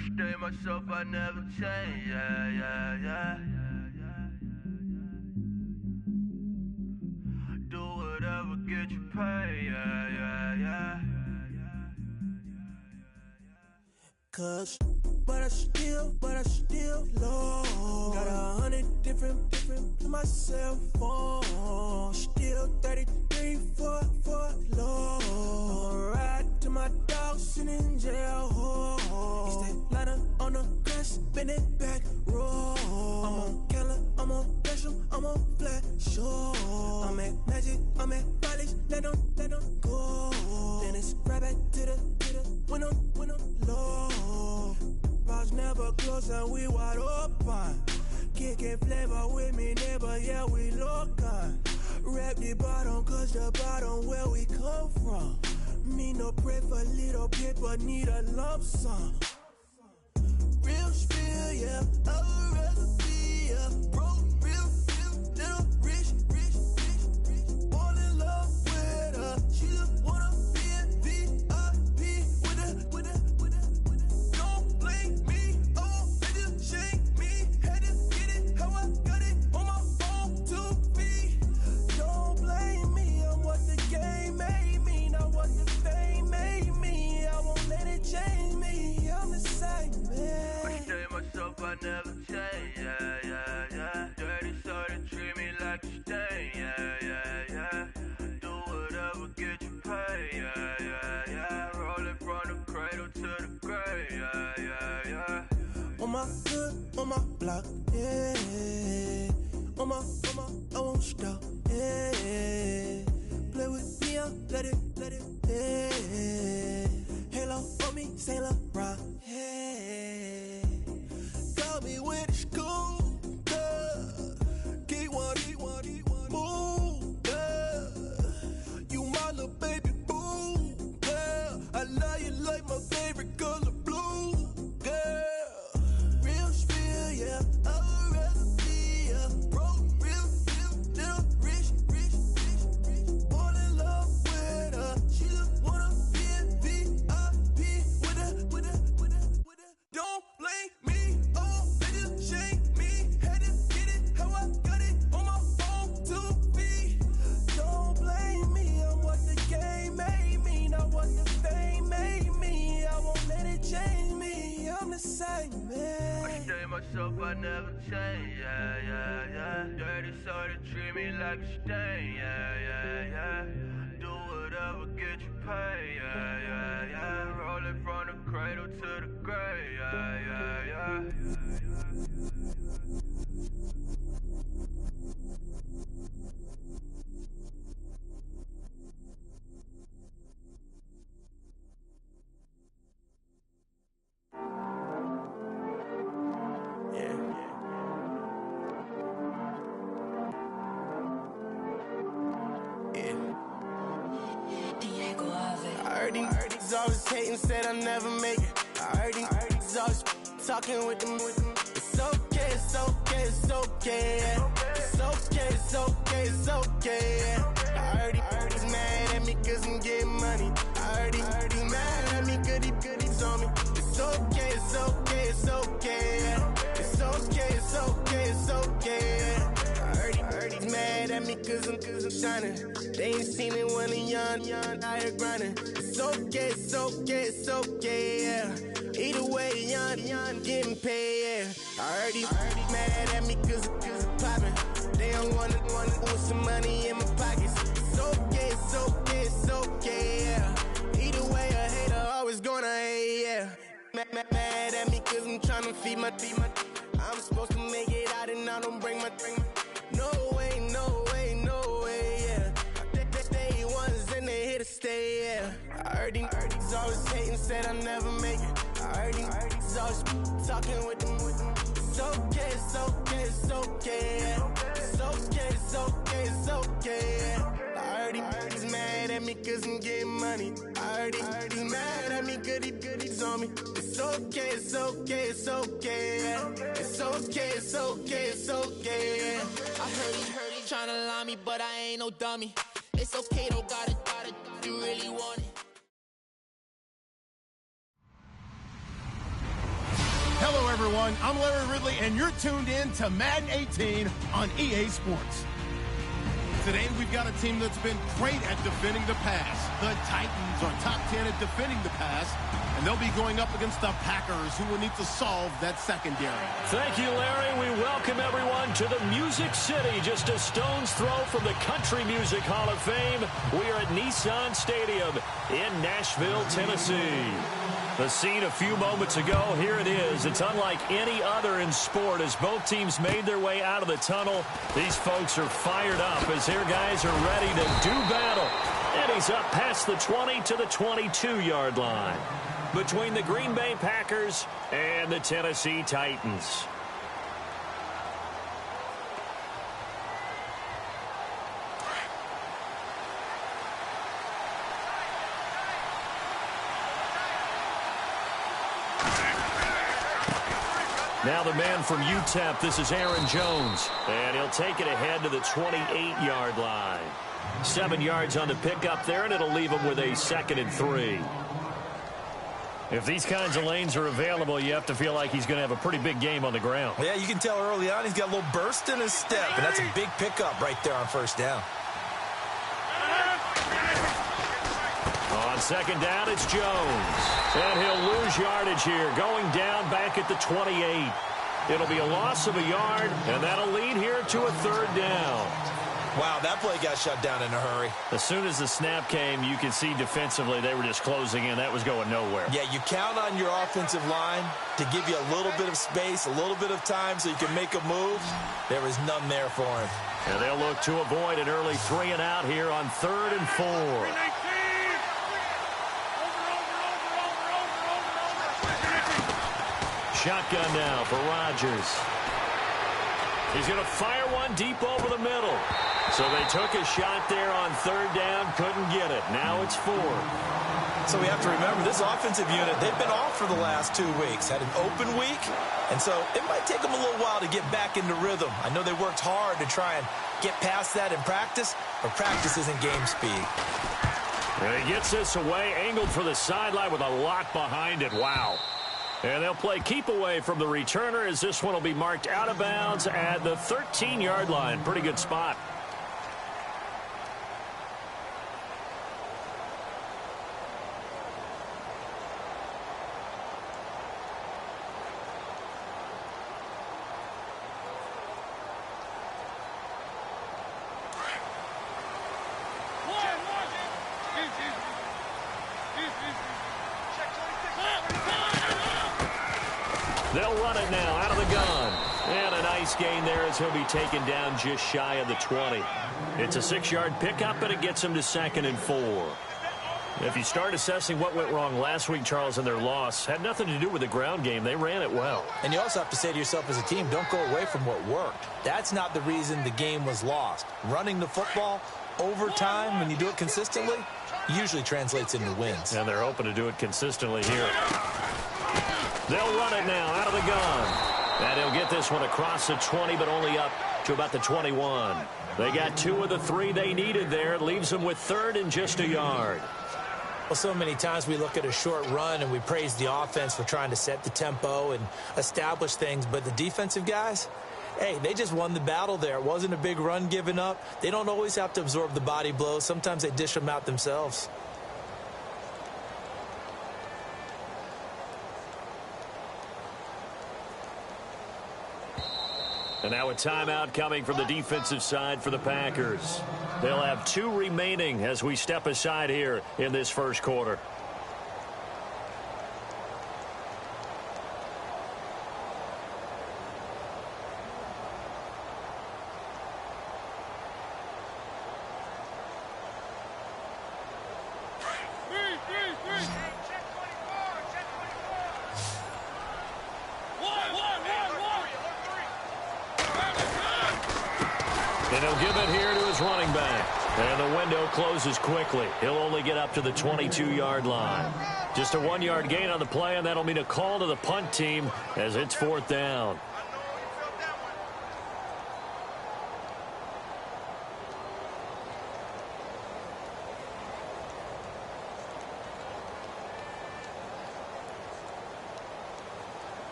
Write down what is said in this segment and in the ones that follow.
stay myself, I never change, yeah. Do whatever, get you paid, yeah. Cause, but I still low. Got 100 different to my cell phone. Still 33 for low. I'ma ride to my dog sitting in jail. He stay lighter on the grass, bend it back, roll. I'm on Keller, I'm on Gresham, I'm on Flat Shore. I'm at Magic, I'm at Follies, let them go. Then it's right back to the when I'm low. Bars never close and we wide open. Kicking flavor with me, neighbor, yeah, we local. Rap the bottom, cause the bottom where we come from. Me no pray for little paper, need a lump sum. Real spill, yeah, I would rather be a broke, real little rich. All in love with her, she just wanna be a VIP with her. Don't blame me, oh, they just shame me. Had to get it, how I got it on my own 2 feet. Don't blame me, I'm what the game made me, not what the fame made me. I won't let it change me, I'm the same man. I stay myself, I never change, yeah. Dirty so they treat me like a stain, yeah. Do whatever, get you paid, yeah. Rolling from the cradle to the grave, yeah. On my hood, on my block, yeah. On my, I won't stop, yeah. Play with me, I'll let it, yeah. Halo on me, Saint Laurent, yeah. Got me with the school, yeah. Keep one, move, yeah. You my little baby boo, yeah. I love you like my favorite color blue, girl. Real spill, yeah. I would rather be a broke, real little rich. All in love with her, she just wanna be a VIP with her. Don't blame me, oh, they just shame me. Had to get it, how I got it on my own 2 feet. Don't blame me, I'm what the game made me, not what the fame made me. I won't let it change me, I'm the same man. I stay myself, I never change, yeah. Dirty so they treat me like a stain, yeah. Do whatever, get you paid, yeah. Rolling from the cradle to the grave, yeah. I heard these always hating, said I'll never make it. I heard these always talking with them. It's okay, it's okay, it's okay, yeah. It's okay, yeah. I heard he's mad at me cause I'm getting money. I heard he's mad at me cause he's on me. It's okay, yeah. It's okay, yeah. I heard he's mad at me cause I'm shining. They ain't seen it when I'm young, out here grinding. It's okay, yeah. Either way, young, getting paid, yeah. I heard he's mad at me cause I'm poppin'. They don't wanna put some money in my pockets. It's okay, yeah. Either way, a hater always gonna hate, yeah. Mad at me cause I'm tryna feed my I'm supposed to make it out and I don't bring my No way, yeah. They ones and they here to stay, yeah. I heard these always hating, said I'll never make it. I heard these always talking with them. It's okay, yeah. It's okay, yeah. I heard he's mad at me cause I'm getting money. I heard he's mad at me cause he's on me. It's okay, yeah. It's okay, yeah. I heard he tryna lie me, but I ain't no dummy. It's okay, though, gotta, you really want it. everyone. I'm Larry Ridley, and you're tuned in to Madden 18 on EA Sports. Today, we've got a team that's been great at defending the pass. The Titans are top 10 at defending the pass, and they'll be going up against the Packers, who will need to solve that secondary. Thank you, Larry. We welcome everyone to the Music City, just a stone's throw from the Country Music Hall of Fame. We are at Nissan Stadium in Nashville, Tennessee. The scene a few moments ago, here it is. It's unlike any other in sport as both teams made their way out of the tunnel. These folks are fired up as their guys are ready to do battle. And he's up past the 20 to the 22-yard line between the Green Bay Packers and the Tennessee Titans. Now the man from UTEP, this is Aaron Jones, and he'll take it ahead to the 28-yard line. 7 yards on the pickup there, and it'll leave him with a 2nd and 3. If these kinds of lanes are available, you have to feel like he's going to have a pretty big game on the ground. Yeah, you can tell early on he's got a little burst in his step, and that's a big pickup right there on first down. On second down, it's Jones. And he'll lose yardage here, going down back at the 28. It'll be a loss of a yard, and that'll lead here to a 3rd down. Wow, that play got shut down in a hurry. As soon as the snap came, you could see defensively they were just closing in. That was going nowhere. Yeah, you count on your offensive line to give you a little bit of space, a little bit of time so you can make a move. There was none there for him. And they'll look to avoid an early 3 and out here on 3rd and 4. Shotgun now for Rodgers. He's going to fire one deep over the middle. So they took a shot there on 3rd down, couldn't get it. Now it's 4th. So we have to remember, this offensive unit, they've been off for the last 2 weeks. Had an open week, and so it might take them a little while to get back into rhythm. I know they worked hard to try and get past that in practice, but practice isn't game speed. And he gets this away, angled for the sideline with a lot behind it. Wow. And they'll play keep away from the returner as this one will be marked out of bounds at the 13-yard line. Pretty good spot. They'll run it now out of the gun. And a nice gain there as he'll be taken down just shy of the 20. It's a 6-yard pickup, and it gets him to 2nd and 4. If you start assessing what went wrong last week, Charles, in their loss, had nothing to do with the ground game. They ran it well. And you also have to say to yourself as a team, don't go away from what worked. That's not the reason the game was lost. Running the football over time, when you do it consistently, usually translates into wins. And they're hoping to do it consistently here. They'll run it now out of the gun. And he'll get this one across the 20, but only up to about the 21. They got 2 of the 3 they needed there. It leaves them with 3rd and just a yard. Well, so many times we look at a short run and we praise the offense for trying to set the tempo and establish things. But the defensive guys, hey, they just won the battle there. It wasn't a big run given up. They don't always have to absorb the body blows. Sometimes they dish them out themselves. And now a timeout coming from the defensive side for the Packers. They'll have 2 remaining as we step aside here in this first quarter. And he'll give it here to his running back. And the window closes quickly. He'll only get up to the 22-yard line. Just a 1-yard gain on the play, and that'll mean a call to the punt team as it's 4th down.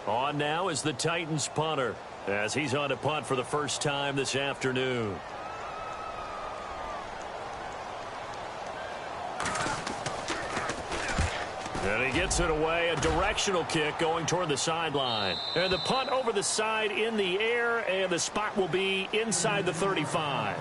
On now is the Titans punter, as he's on to punt for the first time this afternoon. And he gets it away, a directional kick going toward the sideline. And the punt over the side in the air, and the spot will be inside the 35.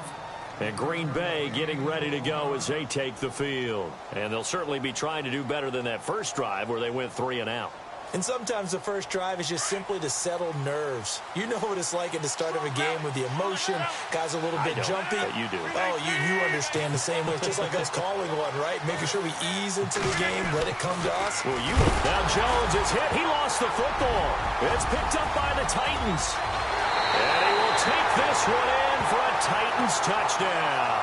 And Green Bay getting ready to go as they take the field. And they'll certainly be trying to do better than that first drive where they went 3 and out. And sometimes the first drive is just simply to settle nerves. You know what it's like at the start of a game with the emotion. Guys a little bit jumpy. But you do. Oh, you understand the same way. It's just like us calling one, right? Making sure we ease into the game, let it come to us. Well, now Jones is hit. He lost the football. It's picked up by the Titans. And he will take this one in for a Titans touchdown.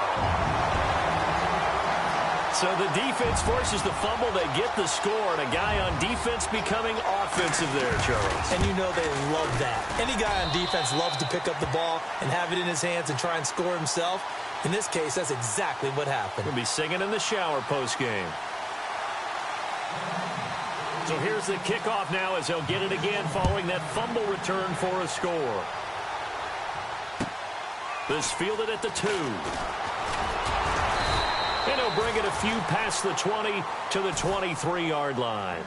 So the defense forces the fumble. They get the score, and a guy on defense becoming offensive there, Charles. And you know they love that. Any guy on defense loves to pick up the ball and have it in his hands and try and score himself. In this case, that's exactly what happened. He'll be singing in the shower post-game. So here's the kickoff now as they'll get it again following that fumble return for a score. This fielded at the 2. And he'll bring it a few past the 20 to the 23-yard line.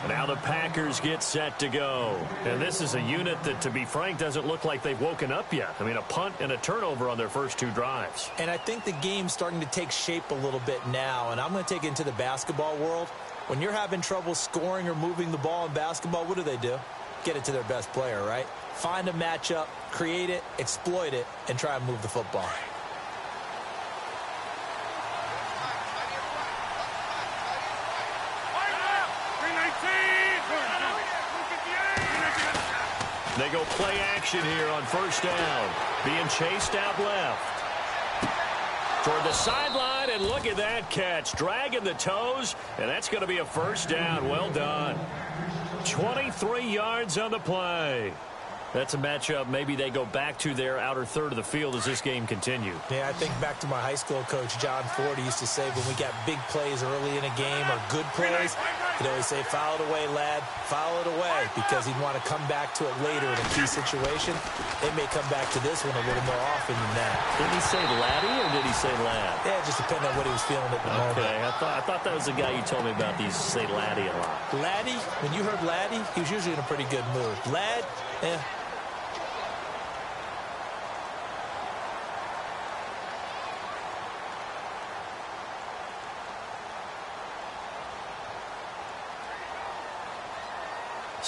Now the Packers get set to go. And this is a unit that, to be frank, doesn't look like they've woken up yet. I mean, a punt and a turnover on their first 2 drives. And I think the game's starting to take shape a little bit now. And I'm going to take it into the basketball world. When you're having trouble scoring or moving the ball in basketball, what do? Get it to their best player, right? Find a matchup, create it, exploit it, and try and move the football. They go play action here on first down. Being chased out left. Toward the sideline, and look at that catch. Dragging the toes, and that's going to be a first down. Well done. 23 yards on the play. That's a matchup maybe they go back to their outer third of the field as this game continues. Yeah, I think back to my high school coach, John Ford. He used to say when we got big plays early in a game or good plays, he'd always say, foul it away, lad, foul it away, because he'd want to come back to it later in a key situation. They may come back to this one a little more often than that. Did he say laddie or did he say lad? Yeah, it just depended on what he was feeling at the moment. Okay, I thought that was the guy you told me about. He used to say laddie a lot. Laddie, when you heard laddie, he was usually in a pretty good mood. Lad,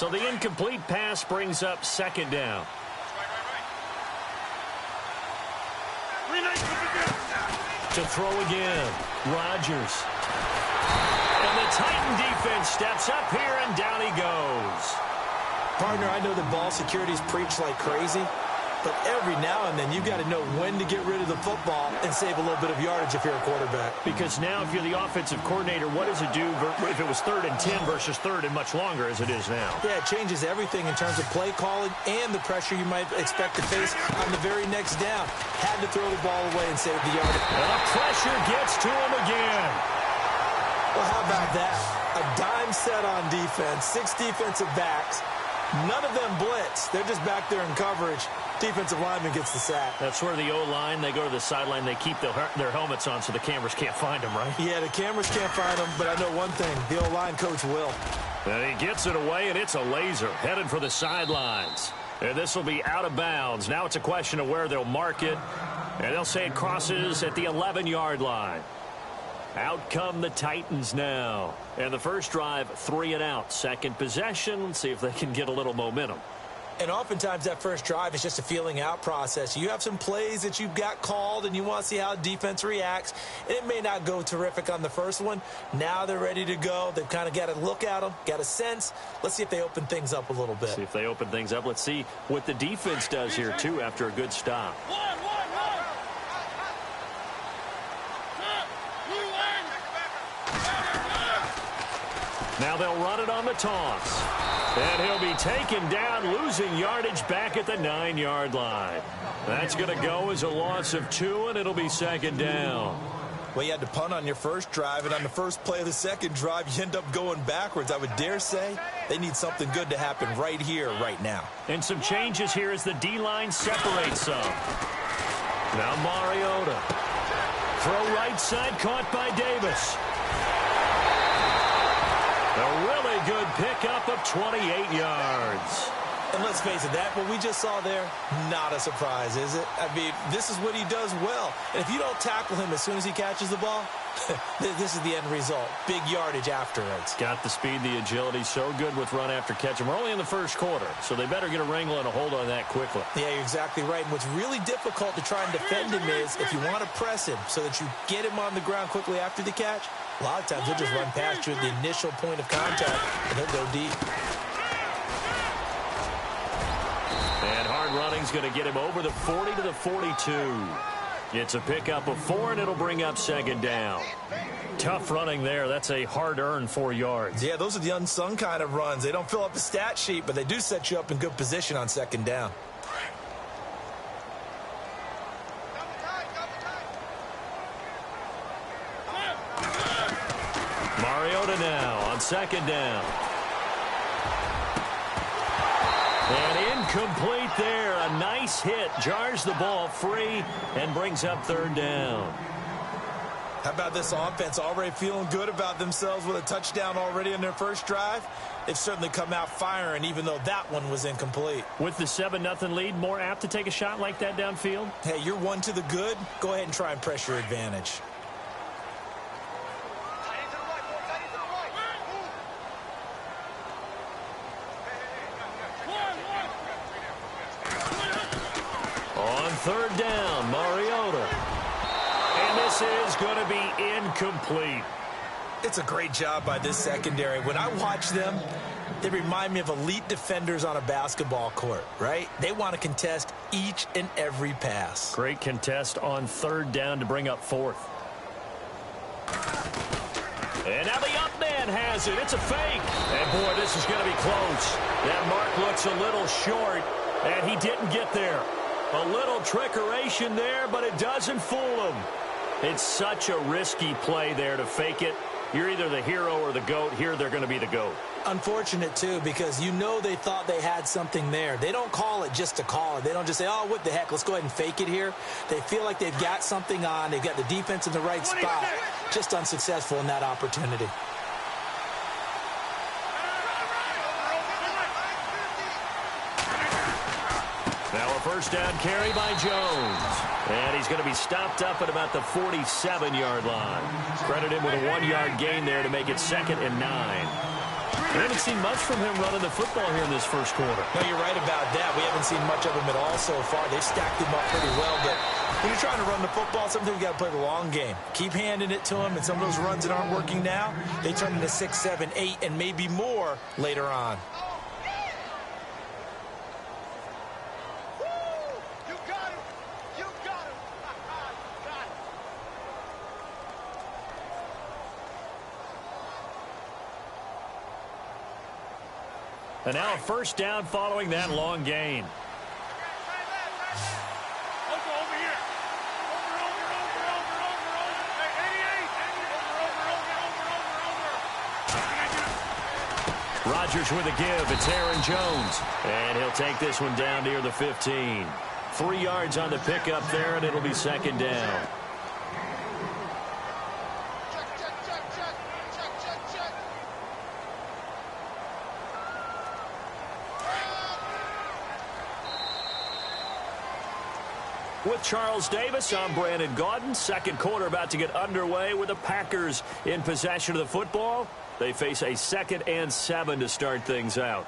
So the incomplete pass brings up second down. To throw again, Rodgers. And the Titan defense steps up here, and down he goes. Partner, I know that ball security's preached like crazy, but every now and then you've got to know when to get rid of the football and save a little bit of yardage if you're a quarterback. Because now if you're the offensive coordinator, what does it do if it was 3rd and 10 versus 3rd and much longer as it is now? Yeah, it changes everything in terms of play calling and the pressure you might expect to face on the very next down. Had to throw the ball away and save the yardage. And the pressure gets to him again. Well, how about that? A dime set on defense, 6 defensive backs. None of them blitz. They're just back there in coverage. Defensive lineman gets the sack. That's where the O-line, they go to the sideline, they keep their helmets on so the cameras can't find them, right? Yeah, the cameras can't find them, but I know one thing. The O-line coach will. And he gets it away, and it's a laser headed for the sidelines. And this will be out of bounds. Now it's a question of where they'll mark it. And they'll say it crosses at the 11-yard line. Out come the Titans now. And the first drive, 3 and out. Second possession. Let's see if they can get a little momentum. And oftentimes that first drive is just a feeling out process. You have some plays that you've got called and you want to see how defense reacts. And it may not go terrific on the first one. Now they're ready to go. They've kind of got to look at them, got a sense. Let's see if they open things up a little bit. See if they open things up. Let's see what the defense does here, too, after a good stop. Now they'll run it on the toss. And he'll be taken down, losing yardage back at the 9-yard line. That's going to go as a loss of 2, and it'll be second down. Well, you had to punt on your first drive, and on the first play of the second drive, you end up going backwards. I would dare say they need something good to happen right here, right now. And some changes here as the D-line separates some. Now Mariota. Throw right side, caught by Davis. A really good pickup of 28 yards. And let's face it, what we just saw there, not a surprise, is it? I mean, this is what he does well. And if you don't tackle him as soon as he catches the ball, this is the end result. Big yardage afterwards. Got the speed, the agility, so good with run after catch. And we're only in the first quarter, so they better get a wrangle and a hold on that quickly. Yeah, you're exactly right. And what's really difficult to try and defend him is if you want to press him so that you get him on the ground quickly after the catch, a lot of times he'll just run past you at the initial point of contact, and he'll go deep. And hard running's going to get him over the 40 to the 42. It's a pickup of 4, and it'll bring up second down. Tough running there. That's a hard-earned 4 yards. Yeah, those are the unsung kind of runs. They don't fill up the stat sheet, but they do set you up in good position on second down. Mariota now on second down. And incomplete there. A nice hit. Jars the ball free and brings up third down. How about this offense already feeling good about themselves with a touchdown already in their first drive? They've certainly come out firing, even though that one was incomplete. With the 7-0 lead, more apt to take a shot like that downfield? Hey, you're one to the good. Go ahead and try and press your advantage. On third down, Mariota. And this is going to be incomplete. It's a great job by this secondary. When I watch them, they remind me of elite defenders on a basketball court, right? They want to contest each and every pass. Great contest on third down to bring up fourth. And now the up man has it. It's a fake. And, boy, this is going to be close. That mark looks a little short, and he didn't get there. A little trickeration there, but it doesn't fool him. It's such a risky play there to fake it. You're either the hero or the GOAT. Here they're going to be the GOAT. Unfortunate, too, because you know they thought they had something there. They don't call it just to call it. They don't just say, oh, what the heck, let's go ahead and fake it here. They feel like they've got something on. They've got the defense in the right spot. Just unsuccessful in that opportunity. Now a first down carry by Jones. And he's going to be stopped up at about the 47-yard line. Credit him with a 1-yard gain there to make it 2nd and 9. We haven't seen much from him running the football here in this first quarter. No, you're right about that. We haven't seen much of him at all so far. They've stacked him up pretty well. But when you're trying to run the football, sometimes you got to play the long game. Keep handing it to him, and some of those runs that aren't working now, they turn into 6, 7, 8, and maybe more later on. And now a first down following that long gain. Rodgers with a give. It's Aaron Jones. And he'll take this one down near the 15. 3 yards on the pickup there, and it'll be 2nd down. With Charles Davis, I'm Brandon Gaudin. Second quarter about to get underway with the Packers in possession of the football. They face a 2nd and 7 to start things out.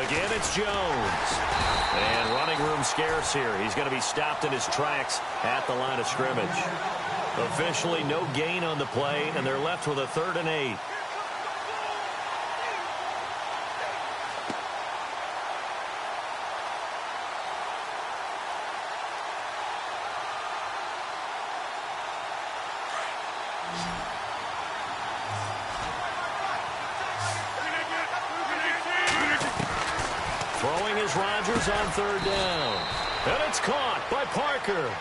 Again, it's Jones. And running room scarce here. He's going to be stopped in his tracks at the line of scrimmage. Officially no gain on the play, and they're left with a 3rd and 8. Throwing is Rodgers on 3rd down. And it's caught by Parker.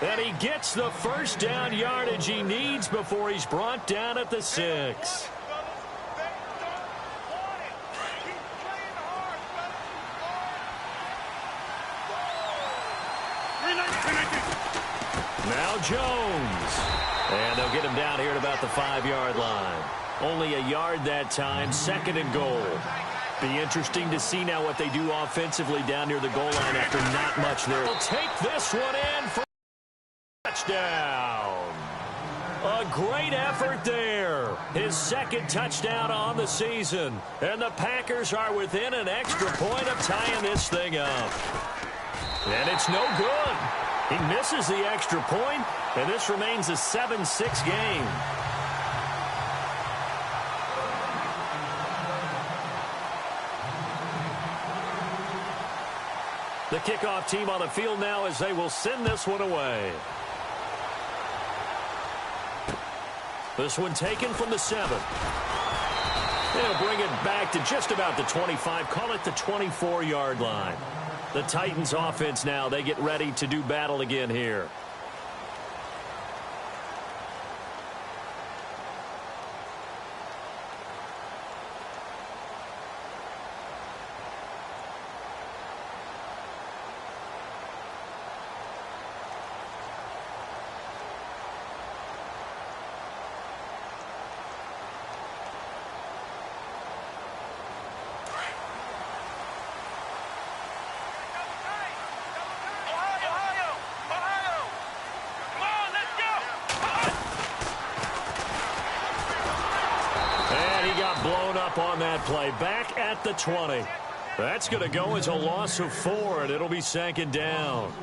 And he gets the first down yardage he needs before he's brought down at the 6. Now Jones. And they'll get him down here at about the 5-yard line. Only a yard that time, 2nd and goal. Be interesting to see now what they do offensively down near the goal line after not much there. They'll take this one in for a touchdown. A great effort there. His 2nd touchdown on the season. And the Packers are within an extra point of tying this thing up. And it's no good. He misses the extra point, and this remains a 7-6 game. The kickoff team on the field now as they will send this one away. This one taken from the 7. They'll bring it back to just about the 25. Call it the 24-yard line. The Titans offense now, they get ready to do battle again here. Blown up on that play. Back at the 20. That's going to go as a loss of 4, and it'll be 2nd down.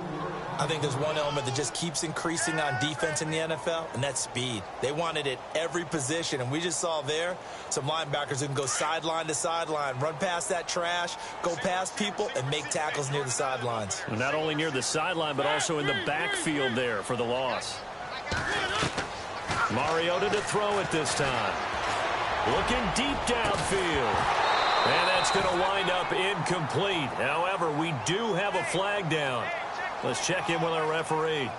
I think there's one element that just keeps increasing on defense in the NFL, and that's speed. They want it at every position, and we just saw there some linebackers who can go sideline to sideline, run past that trash, go past people, and make tackles near the sidelines. And not only near the sideline, but also in the backfield there for the loss. Mariota to throw it this time. Looking deep downfield. And that's going to wind up incomplete. However, we do have a flag down. Let's check in with our referee.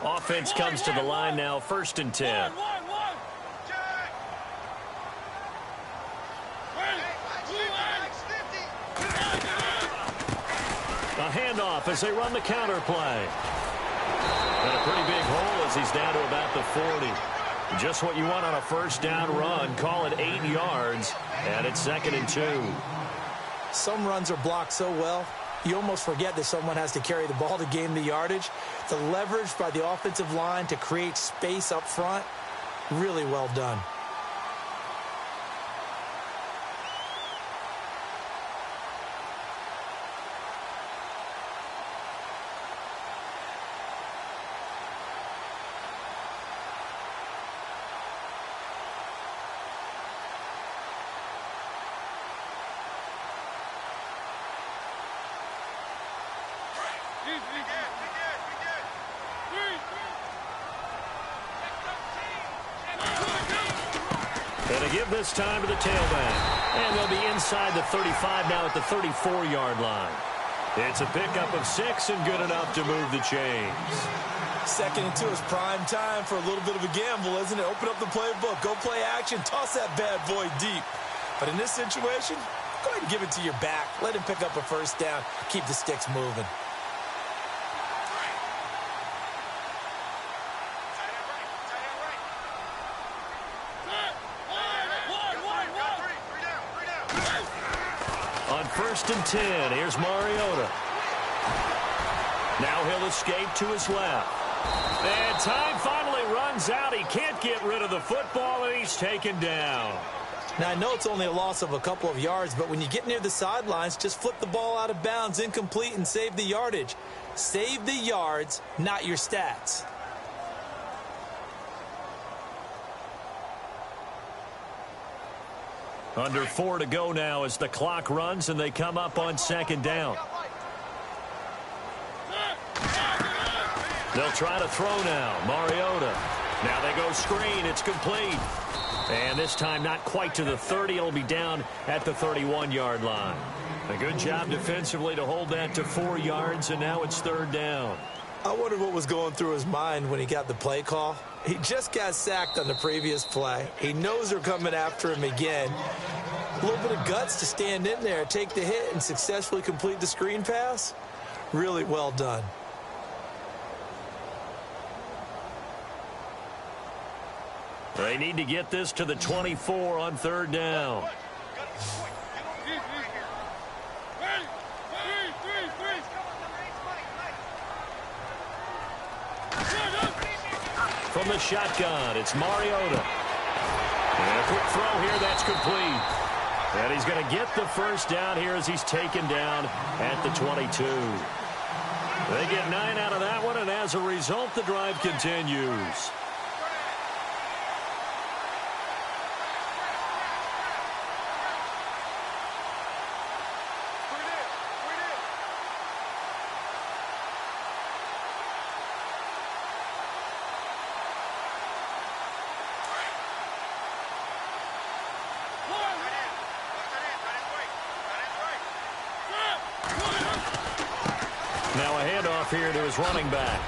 Offense comes to the line now, 1st and 10. A handoff as they run the counter play. And a pretty big hole as he's down to about the 40. Just what you want on a 1st down run. Call it 8 yards, and it's 2nd and 2. Some runs are blocked so well, you almost forget that someone has to carry the ball to gain the yardage. The leverage by the offensive line to create space up front, really well done. Going to give this time to the tailback. And they'll be inside the 35 now at the 34-yard line. It's a pickup of 6 and good enough to move the chains. 2nd and 2 is prime time for a little bit of a gamble, isn't it? Open up the playbook, go play action, toss that bad boy deep. But in this situation, go ahead and give it to your back. Let him pick up a 1st down, keep the sticks moving. 1st and 10. Here's Mariota. Now he'll escape to his left. And time finally runs out. He can't get rid of the football, and he's taken down. Now, I know it's only a loss of a couple of yards, but when you get near the sidelines, just flip the ball out of bounds, incomplete, and save the yardage. Save the yards, not your stats. Under 4 to go now as the clock runs and they come up on 2nd down. They'll try to throw now. Mariota. Now they go screen. It's complete. And this time not quite to the 30. It'll be down at the 31-yard line. A good job defensively to hold that to 4 yards, and now it's 3rd down. I wonder what was going through his mind when he got the play call. He just got sacked on the previous play. He knows they're coming after him again. A little bit of guts to stand in there, take the hit, and successfully complete the screen pass. Really well done. They need to get this to the 24 on 3rd down. From the shotgun, it's Mariota. And a quick throw here, that's complete. And he's going to get the 1st down here as he's taken down at the 22. They get 9 out of that one, and as a result, the drive continues. Now a handoff here to his running back.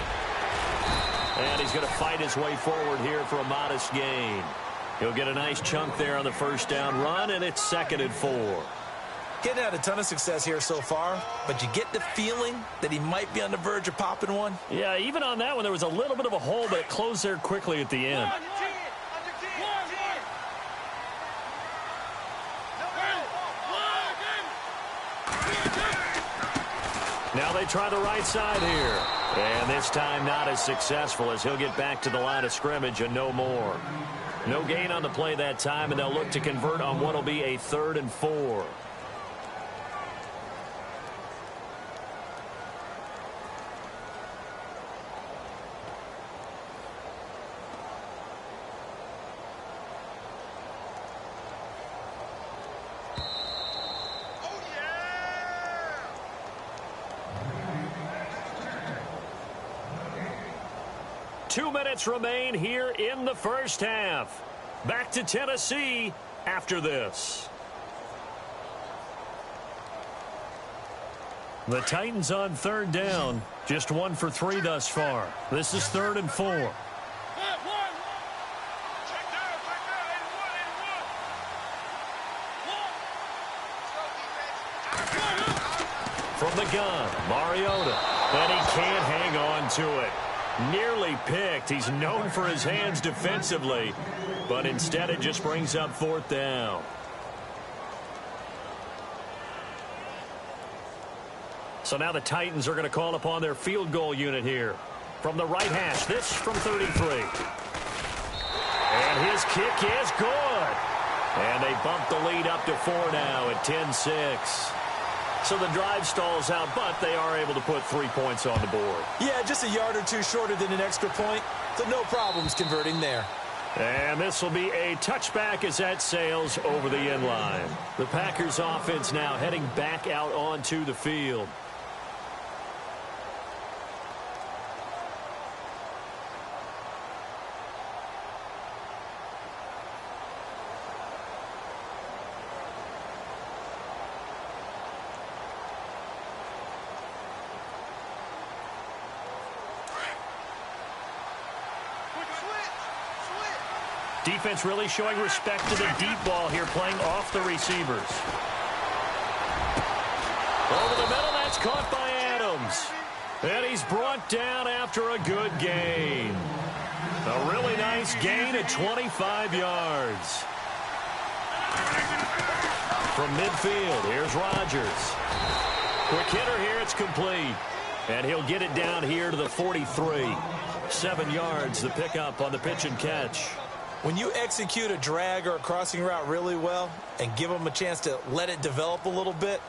And he's going to fight his way forward here for a modest gain. He'll get a nice chunk there on the 1st down run, and it's 2nd and 4. Getting had a ton of success here so far, but you get the feeling that he might be on the verge of popping one. Yeah, even on that one, there was a little bit of a hole, but it closed there quickly at the end. Now they try the right side here. And this time not as successful as he'll get back to the line of scrimmage and no more. No gain on the play that time, and they'll look to convert on what will be a 3rd and 4. Two minutes remain here in the 1st half. Back to Tennessee after this. The Titans on 3rd down. Just 1 for 3 thus far. This is 3rd and 4. From the gun, Mariota. And he can't hang on to it. Nearly picked. He's known for his hands defensively, but instead it just brings up 4th down. So now the Titans are going to call upon their field goal unit here. From the right hash, this from 33. And his kick is good. And they bump the lead up to 4 now at 10-6. So the drive stalls out, but they are able to put 3 points on the board. Yeah, just a yard or two shorter than an extra point, so no problems converting there. And this will be a touchback as that sails over the end line. The Packers offense now heading back out onto the field. Defense really showing respect to the deep ball here, playing off the receivers. Over the middle, that's caught by Adams. And he's brought down after a good gain. A really nice gain at 25 yards. From midfield, here's Rodgers. Quick hitter here, it's complete. And he'll get it down here to the 43. 7 yards, the pickup on the pitch and catch. When you execute a drag or a crossing route really well and give them a chance to let it develop a little bit,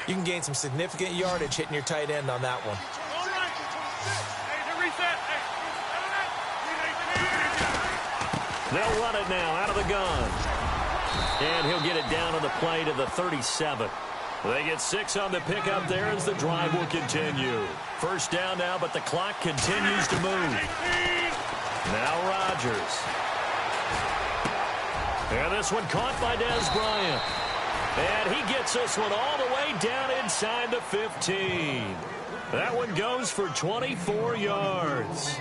you can gain some significant yardage hitting your tight end on that one. They'll run it now out of the gun. And he'll get it down on the play to the 37. They get 6 on the pickup there as the drive will continue. First down now, but the clock continues to move. Now Rodgers. And this one caught by Dez Bryant. And he gets this one all the way down inside the 15. That one goes for 24 yards.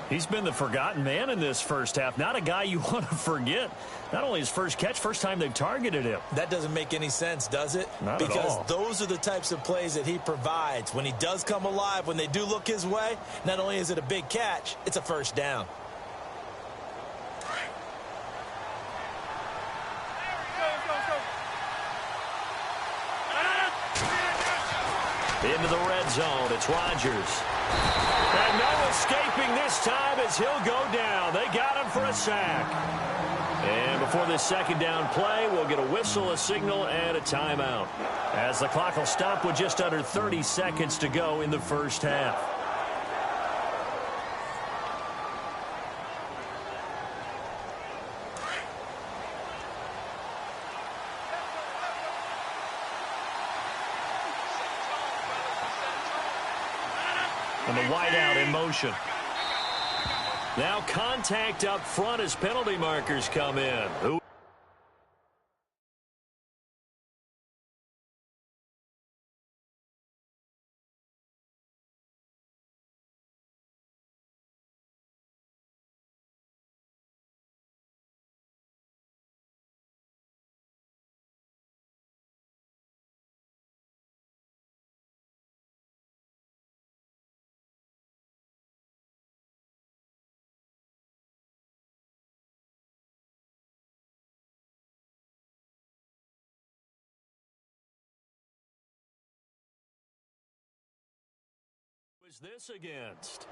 He's been the forgotten man in this first half. Not a guy you want to forget. Not only his first catch, first time they've targeted him. That doesn't make any sense, does it? Not at all. Because those are the types of plays that he provides. When he does come alive, when they do look his way, not only is it a big catch, it's a first down. Into the red zone, it's Rodgers. And no escaping this time as he'll go down. They got him for a sack. And before this second down play, we'll get a whistle, a signal, and a timeout, as the clock will stop with just under 30 seconds to go in the first half. And the wideout in motion. Now contact up front as penalty markers come in. Who is this against?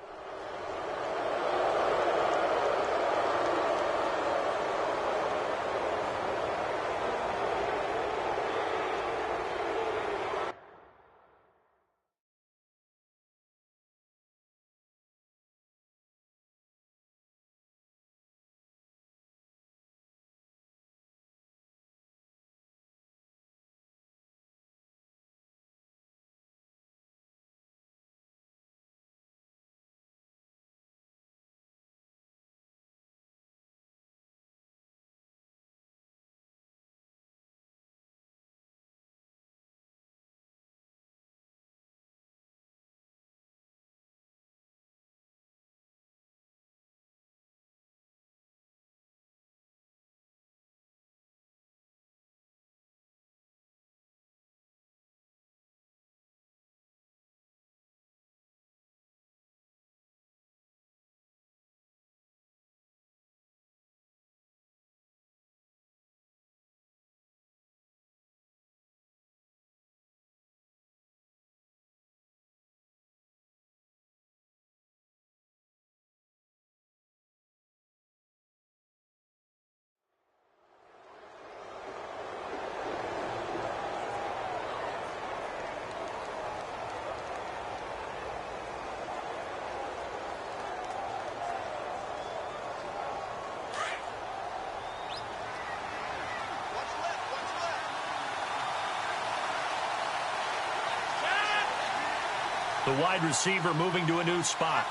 The wide receiver moving to a new spot.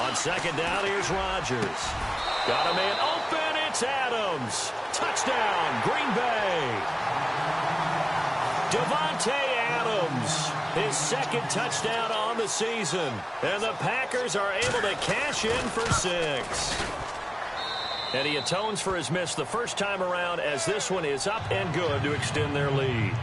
On second down, here's Rodgers. Got a man open, it's Adams. Touchdown, Green Bay. Devontae Adams, his second touchdown on the season. And the Packers are able to cash in for 6. And he atones for his miss the first time around, as this one is up and good to extend their lead.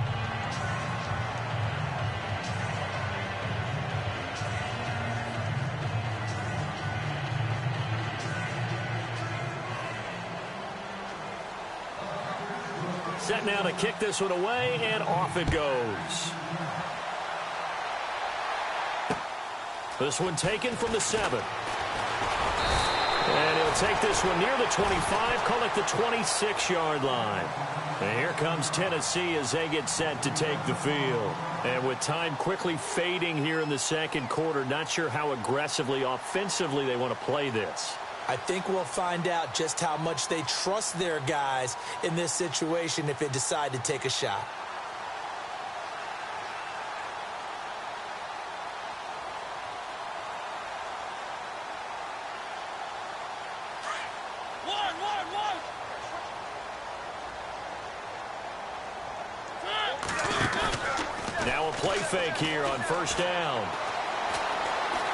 set now to kick this one away, and off it goes. This one taken from the 7. And he'll take this one near the 25, call it the 26-yard line. And here comes Tennessee as they get set to take the field. And with time quickly fading here in the second quarter, not sure how aggressively, offensively they want to play this. I think we'll find out just how much they trust their guys in this situation if they decide to take a shot. Now a play fake here on first down.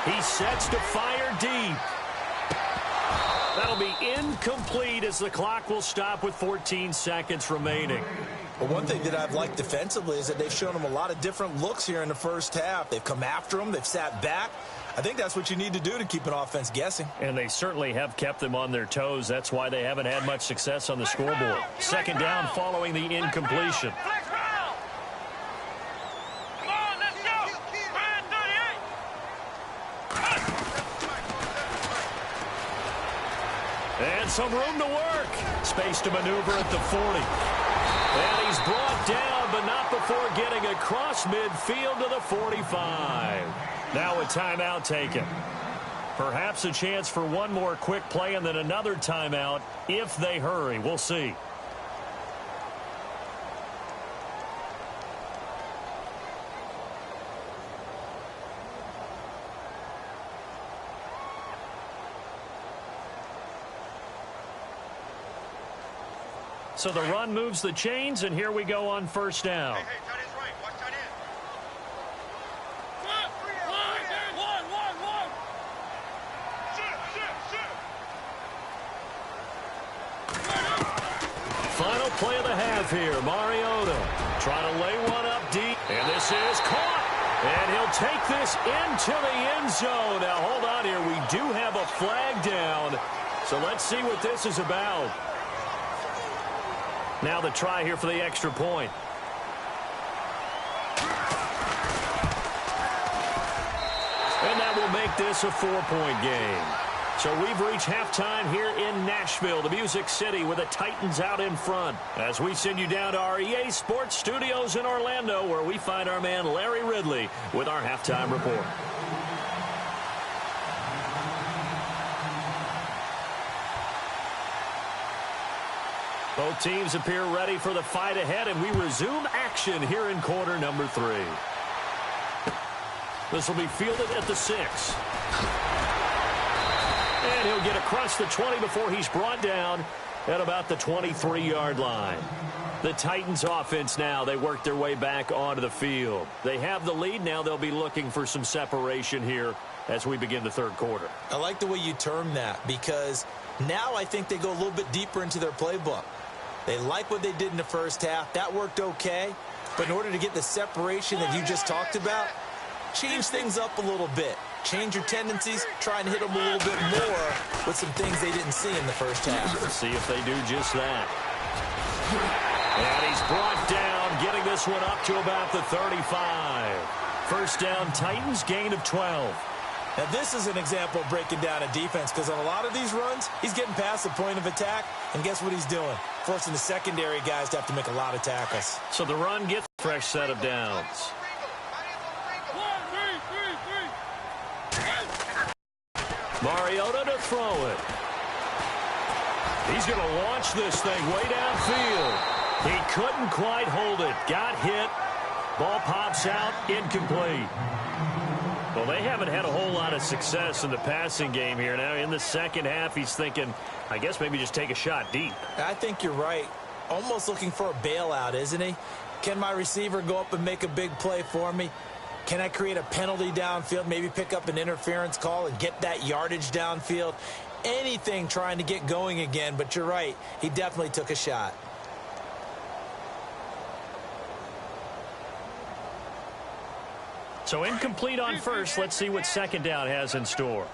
He sets to fire deep. That'll be incomplete as the clock will stop with 14 seconds remaining. Well, one thing that I've liked defensively is that they've shown them a lot of different looks here in the first half. They've come after them. They've sat back. I think that's what you need to do to keep an offense guessing. And they certainly have kept them on their toes. That's why they haven't had much success on the scoreboard. Second down following the incompletion. And some room to work. Space to maneuver at the 40. And he's brought down, but not before getting across midfield to the 45. Now a timeout taken. Perhaps a chance for one more quick play and then another timeout if they hurry. We'll see. So the run moves the chains, and here we go on first down. Hey, tight end's right. Watch tight end. Final play of the half here. Mariota trying to lay one up deep. And this is caught. And he'll take this into the end zone. Now, hold on here. We do have a flag down. So let's see what this is about. Now the try here for the extra point. And that will make this a 4-point game. So we've reached halftime here in Nashville, the Music City, with the Titans out in front. As we send you down to our EA Sports Studios in Orlando, where we find our man Larry Ridley with our halftime report. Both teams appear ready for the fight ahead, and we resume action here in quarter number 3. This will be fielded at the 6. And he'll get across the 20 before he's brought down at about the 23-yard line. The Titans offense now, they work their way back onto the field. They have the lead. Now they'll be looking for some separation here as we begin the third quarter. I like the way you term that, because now I think they go a little bit deeper into their playbook. They like what they did in the first half. That worked okay. But in order to get the separation that you just talked about, change things up a little bit. Change your tendencies, try and hit them a little bit more with some things they didn't see in the first half. Let's see if they do just that. And he's brought down, getting this one up to about the 35. First down, Titans, gain of 12. Now, this is an example of breaking down a defense, because on a lot of these runs, he's getting past the point of attack, and guess what he's doing? Forcing the secondary guys to have to make a lot of tackles. So the run gets a fresh set of downs. Mariota to throw it. He's going to launch this thing way downfield. He couldn't quite hold it. Got hit. Ball pops out. Incomplete. Well, they haven't had a whole lot of success in the passing game here. Now, in the second half, he's thinking, I guess maybe just take a shot deep. I think you're right. Almost looking for a bailout, isn't he? Can my receiver go up and make a big play for me? Can I create a penalty downfield, maybe pick up an interference call and get that yardage downfield? Anything trying to get going again, but you're right. He definitely took a shot. So incomplete on first. Let's see what second down has in store.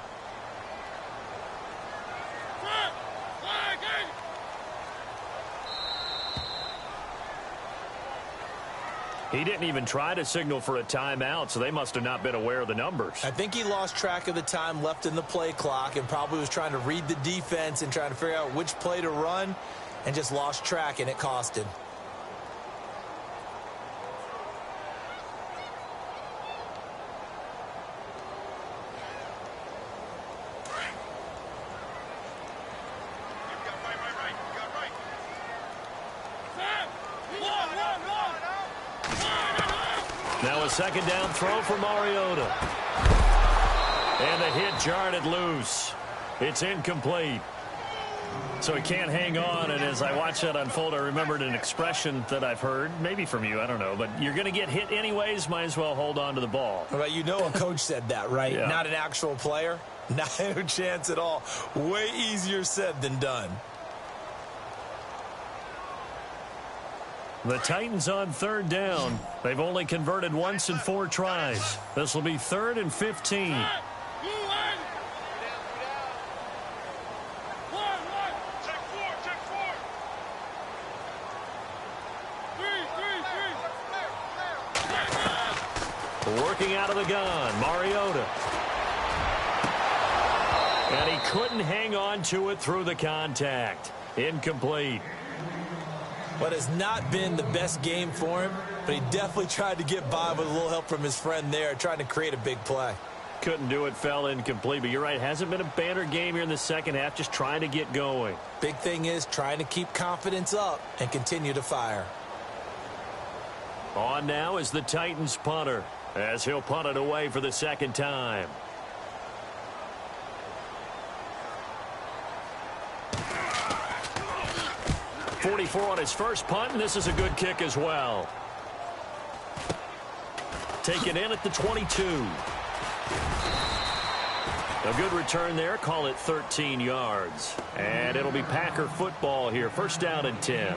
He didn't even try to signal for a timeout, so they must have not been aware of the numbers. I think he lost track of the time left in the play clock and probably was trying to read the defense and trying to figure out which play to run and just lost track, and it cost him. Now a second down throw for Mariota. And the hit jarred it loose. It's incomplete. So he can't hang on, and as I watched that unfold, I remembered an expression that I've heard, maybe from you, I don't know, but you're going to get hit anyways, might as well hold on to the ball. Well, you know a coach said that, right? Yeah. Not an actual player. Not a chance at all. Way easier said than done. The Titans on third down. They've only converted once in 4 tries. This will be 3rd and 15. Working out of the gun, Mariota. And he couldn't hang on to it through the contact. Incomplete. But it's not been the best game for him, but he definitely tried to get by with a little help from his friend there, trying to create a big play. Couldn't do it, fell incomplete. But you're right, hasn't been a banner game here in the second half, just trying to get going. Big thing is trying to keep confidence up and continue to fire. On now is the Titans punter, as he'll punt it away for the second time. .44 on his first punt, and this is a good kick as well. Taken in at the 22. A good return there, call it 13 yards. And it'll be Packer football here, first down and 10.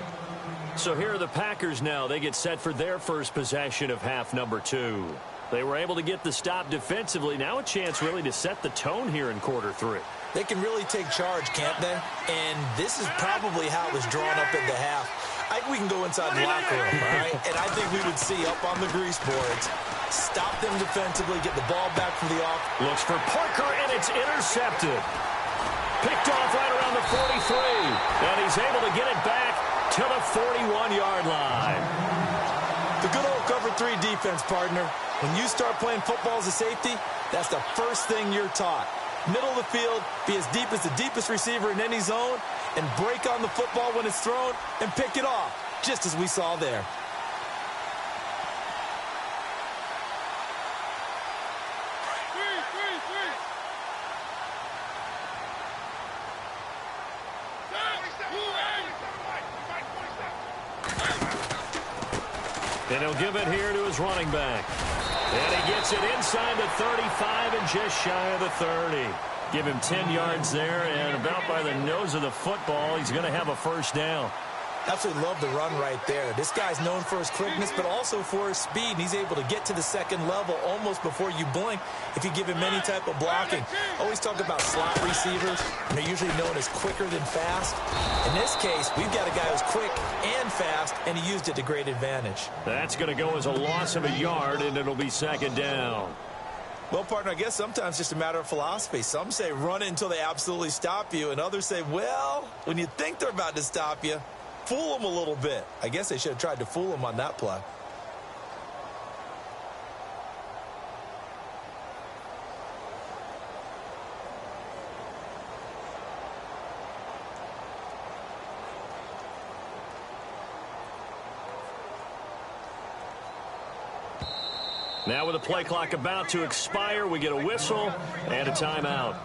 So here are the Packers now. They get set for their first possession of half number 2. They were able to get the stop defensively. Now a chance really to set the tone here in quarter 3. They can really take charge, can't they? And this is probably how it was drawn up at the half. I think we can go inside the locker room, all right? And I think we would see up on the grease boards, stop them defensively, get the ball back from the off. Looks for Parker, and it's intercepted. Picked off right around the 43. And he's able to get it back to the 41-yard line. The good old cover 3 defense, partner. When you start playing football as a safety, that's the first thing you're taught. Middle of the field, be as deep as the deepest receiver in any zone, and break on the football when it's thrown and pick it off, just as we saw there. And he'll give it here to his running back. And he gets it inside the 35 and just shy of the 30. Give him 10 yards there, and about by the nose of the football, he's going to have a first down. Absolutely love the run right there. This guy's known for his quickness, but also for his speed. And he's able to get to the second level almost before you blink if you give him any type of blocking. Always talk about slot receivers. And they're usually known as quicker than fast. In this case, we've got a guy who's quick and fast, and he used it to great advantage. That's going to go as a loss of a yard, and it'll be second down. Well, partner, I guess sometimes it's just a matter of philosophy. Some say run it until they absolutely stop you, and others say, well, when you think they're about to stop you, fool them a little bit. I guess they should have tried to fool them on that play. Now with the play clock about to expire, we get a whistle and a timeout.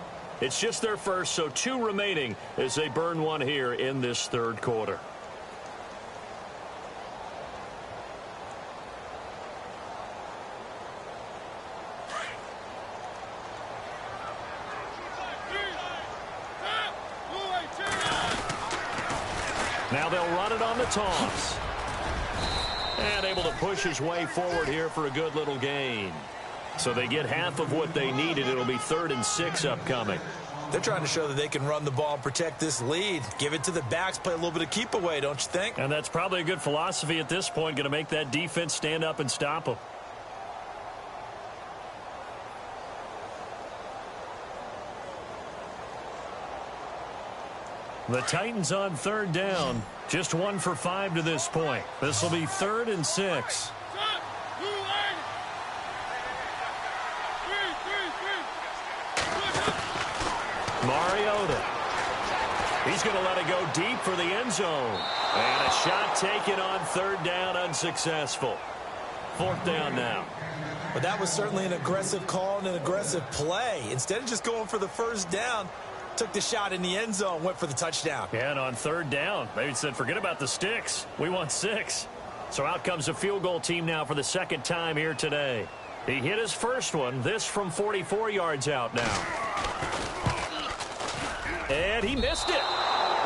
It's just their first, so 2 remaining as they burn one here in this third quarter. Now they'll run it on the toss. And able to push his way forward here for a good little gain. So they get half of what they needed. It'll be 3rd and 6 upcoming. They're trying to show that they can run the ball and protect this lead. Give it to the backs, play a little bit of keep away, don't you think? And that's probably a good philosophy at this point, going to make that defense stand up and stop them. The Titans on third down. Just 1 for 5 to this point. This will be 3rd and 6. Mariota. He's going to let it go deep for the end zone. And a shot taken on 3rd down, unsuccessful. 4th down now. But that was certainly an aggressive call and an aggressive play. Instead of just going for the 1st down, took the shot in the end zone, went for the touchdown. Yeah, and on 3rd down, they said, forget about the sticks. We want 6. So out comes a field goal team now for the 2nd time here today. He hit his first one, this from 44 yards out now. And he missed it.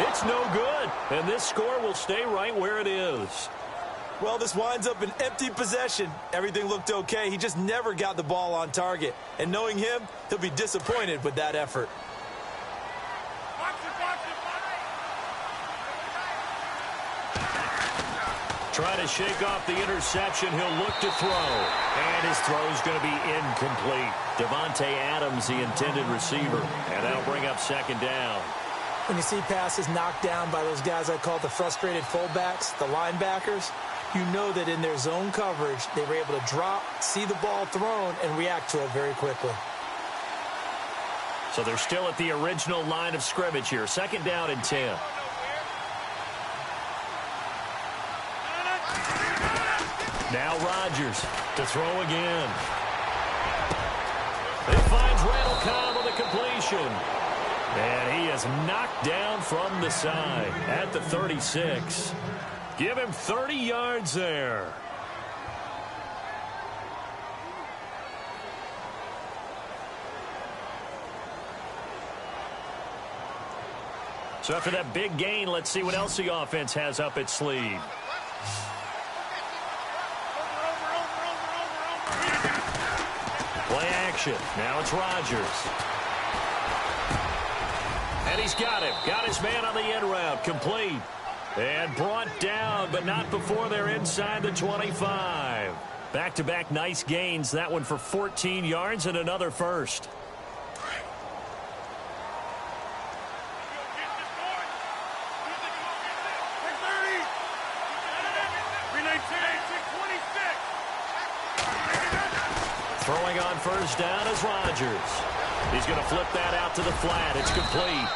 It's no good. And this score will stay right where it is. Well, this winds up an empty possession. Everything looked okay. He just never got the ball on target. And knowing him, he'll be disappointed with that effort. Try to shake off the interception. He'll look to throw. And his throw is going to be incomplete. Devontae Adams, the intended receiver. And that'll bring up 2nd down. When you see passes knocked down by those guys I call the frustrated fullbacks, the linebackers, you know that in their zone coverage, they were able to drop, see the ball thrown, and react to it very quickly. So they're still at the original line of scrimmage here. 2nd down and 10. Now Rodgers to throw again. It finds Randall Cobb with a completion. And he is knocked down from the side at the 36. Give him 30 yards there. So after that big gain, let's see what else the offense has up its sleeve. Play action. Now it's Rodgers. And he's got him. Got his man on the end route. Complete. And brought down, but not before they're inside the 25. Back-to-back nice gains. That one for 14 yards and another first. Throwing on 1st down is Rodgers. He's going to flip that out to the flat. It's complete.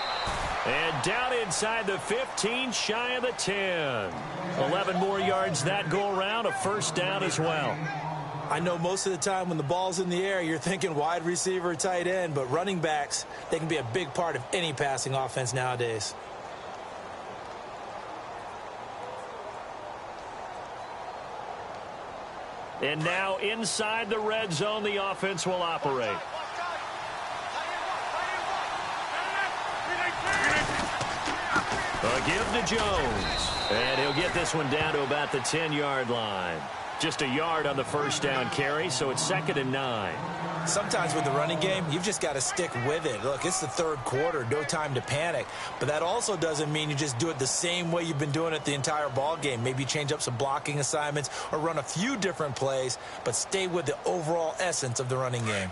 And down inside the 15, shy of the 10. 11 more yards that go around, a 1st down as well. I know most of the time when the ball's in the air, you're thinking wide receiver, tight end, but running backs, they can be a big part of any passing offense nowadays. And now inside the red zone, the offense will operate. A give to Jones. And he'll get this one down to about the 10-yard line. Just a yard on the 1st down carry, so it's 2nd and 9. Sometimes with the running game, you've just got to stick with it. Look, it's the 3rd quarter, no time to panic. But that also doesn't mean you just do it the same way you've been doing it the entire ball game. Maybe change up some blocking assignments or run a few different plays, but stay with the overall essence of the running game.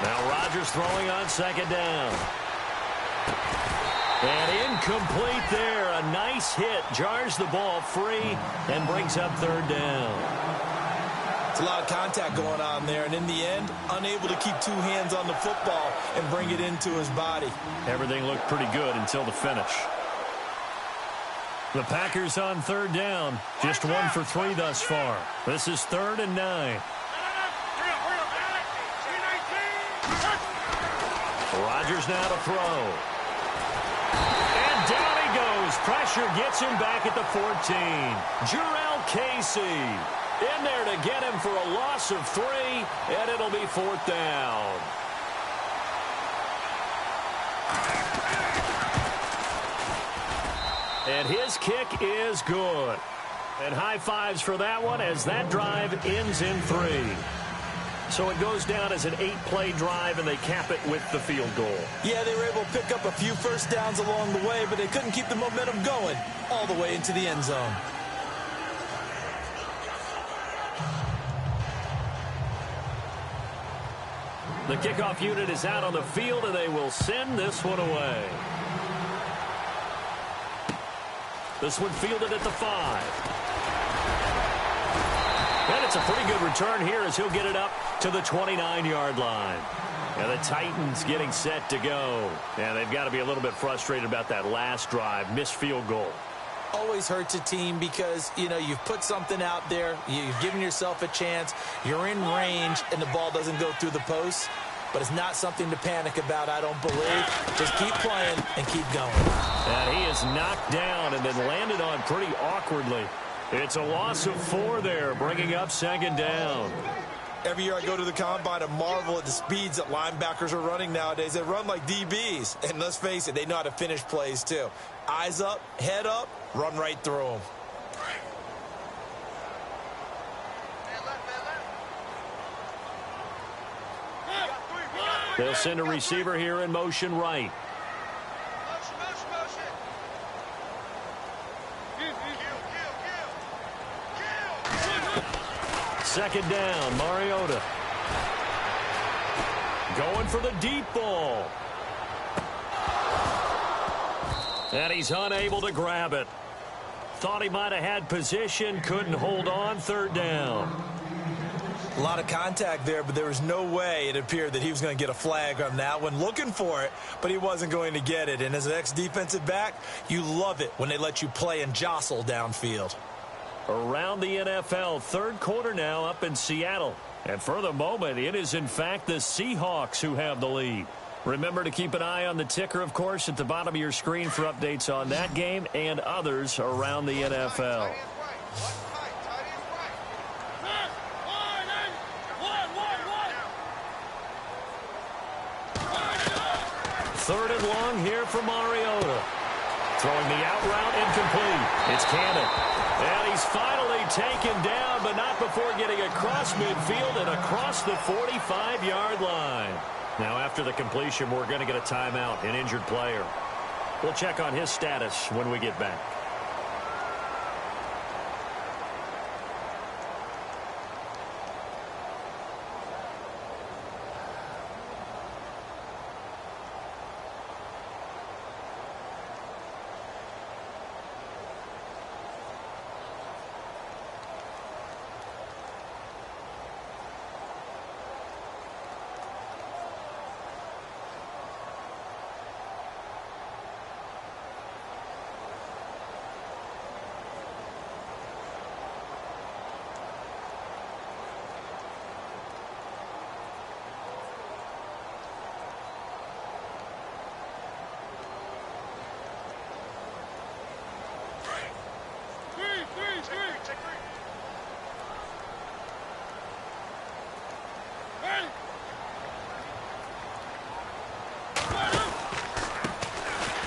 Now Rodgers throwing on 2nd down. And incomplete there. A nice hit. Jars the ball free and brings up 3rd down. It's a lot of contact going on there. And in the end, unable to keep 2 hands on the football and bring it into his body. Everything looked pretty good until the finish. The Packers on 3rd down. Just 1 for 3 thus far. This is 3rd and 9. Rodgers now to throw. And down he goes. Pressure gets him back at the 14. Jarrell Casey in there to get him for a loss of 3, and it'll be 4th down. And his kick is good. And high fives for that one as that drive ends in 3. So it goes down as an 8-play drive, and they cap it with the field goal. Yeah, they were able to pick up a few first downs along the way, but they couldn't keep the momentum going all the way into the end zone. The kickoff unit is out on the field, and they will send this one away. This one fielded at the 5. And it's a pretty good return here as he'll get it up to the 29-yard line. And the Titans getting set to go. And they've got to be a little bit frustrated about that last drive. Missed field goal. Always hurts a team because, you know, you've put something out there. You've given yourself a chance. You're in range, and the ball doesn't go through the posts. But it's not something to panic about, I don't believe. Just keep playing and keep going. And he is knocked down and then landed on pretty awkwardly. It's a loss of 4 there, bringing up 2nd down. Every year I go to the combine and marvel at the speeds that linebackers are running nowadays. They run like DBs. And let's face it, they know how to finish plays too. Eyes up, head up, run right through them. They'll send a receiver here in motion right. Second down, Mariota. Going for the deep ball. And he's unable to grab it. Thought he might have had position, couldn't hold on, 3rd down. A lot of contact there, but there was no way it appeared that he was going to get a flag on that one. Looking for it, but he wasn't going to get it. And as an ex-defensive back, you love it when they let you play and jostle downfield. Around the NFL, 3rd quarter now up in Seattle. And for the moment, it is in fact the Seahawks who have the lead. Remember to keep an eye on the ticker, of course, at the bottom of your screen for updates on that game and others around the NFL. Third and long here for Mariota. Throwing the out route incomplete. It's Cannon. And he's finally taken down, but not before getting across midfield and across the 45-yard line. Now, after the completion, we're going to get a timeout, an injured player. We'll check on his status when we get back.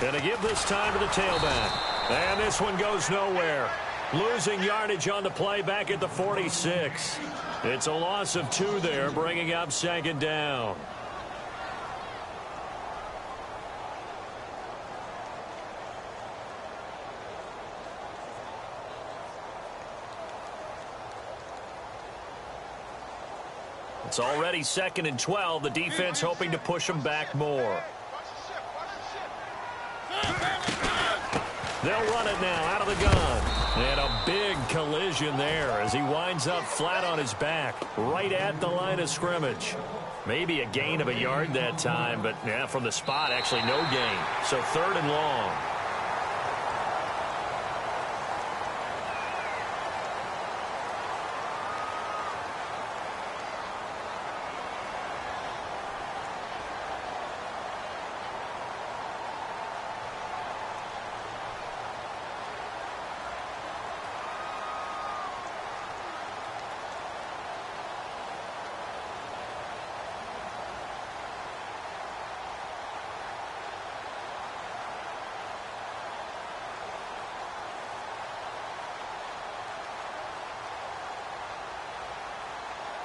Going to give this time to the tailback. And this one goes nowhere. Losing yardage on the play back at the 46. It's a loss of 2 there, bringing up 2nd down. It's already 2nd and 12. The defense hoping to push them back more. They'll run it now out of the gun. And a big collision there as he winds up flat on his back right at the line of scrimmage. Maybe a gain of a yard that time, but yeah, from the spot, actually no gain. So 3rd and long.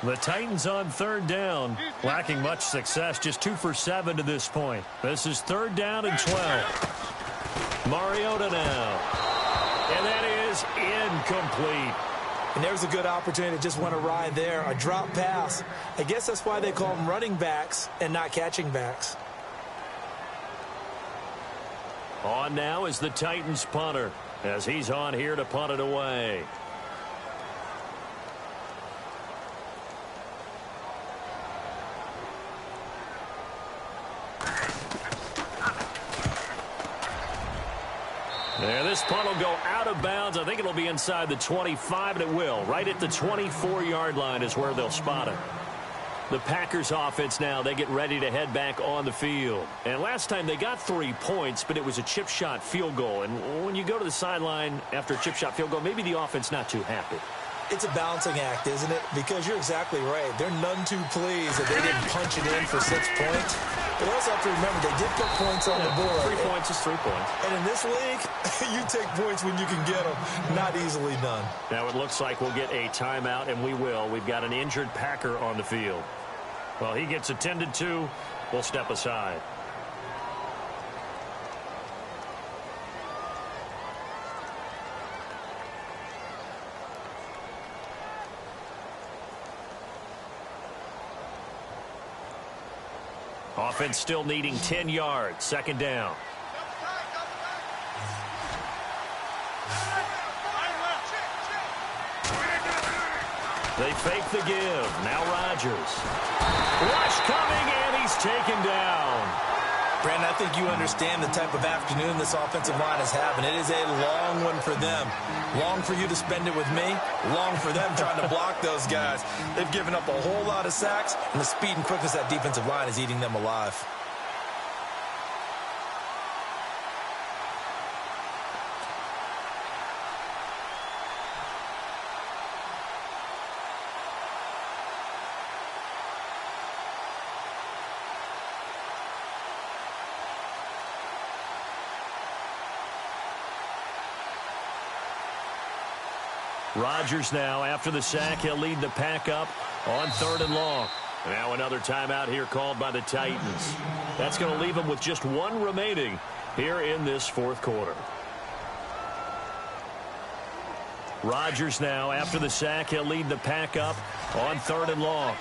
The Titans on third down, lacking much success, just 2 for 7 to this point. This is third down and 12. Mariota now. And that is incomplete. And there's a good opportunity. Just went awry there. A drop pass. I guess that's why they call them running backs and not catching backs. On now is the Titans punter, as he's on here to punt it away. And this punt will go out of bounds. I think it'll be inside the 25, and it will. Right at the 24-yard line is where they'll spot it. The Packers offense now, they get ready to head back on the field. And last time they got 3 points, but it was a chip shot field goal. And when you go to the sideline after a chip shot field goal, maybe the offense not too happy. It's a balancing act, isn't it? Because you're exactly right. They're none too pleased that they didn't punch it in for 6 points. But also have to remember, they did put points on the board. 3 points is 3 points. And in this league, you take points when you can get them. Not easily done. Now it looks like we'll get a timeout, and we will. We've got an injured Packer on the field. Well, he gets attended to. We'll step aside. Offense still needing 10 yards. Second down. They fake the give. Now Rodgers. Rush coming, and he's taken down. Brandon, I think you understand the type of afternoon this offensive line is having. It is a long one for them. Long for you to spend it with me. Long for them trying to block those guys. They've given up a whole lot of sacks, and the speed and quickness of that defensive line is eating them alive. Rodgers now, after the sack, he'll lead the pack up on 3rd and long. Now another timeout here called by the Titans. That's going to leave them with just 1 remaining here in this 4th quarter. Rodgers now, after the sack, he'll lead the pack up on 3rd and long.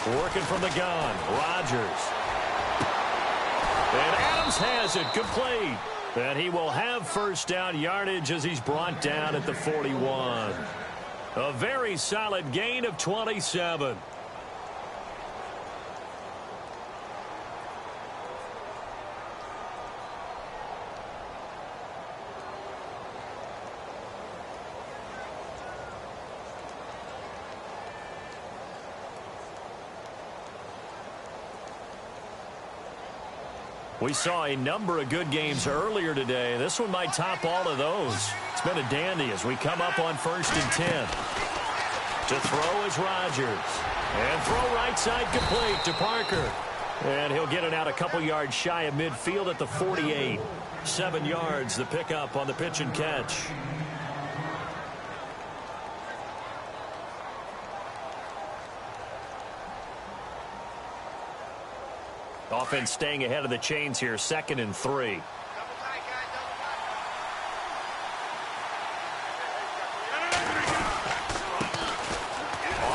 Working from the gun, Rodgers. And Adams has it, complete. And he will have first down yardage as he's brought down at the 41. A very solid gain of 27. We saw a number of good games earlier today. This one might top all of those. It's been a dandy as we come up on 1st and 10. To throw is Rodgers. And throw right side complete to Parker. And he'll get it out a couple yards shy of midfield at the 48. 7 yards, the pickup on the pitch and catch. Offense staying ahead of the chains here, 2nd and 3. On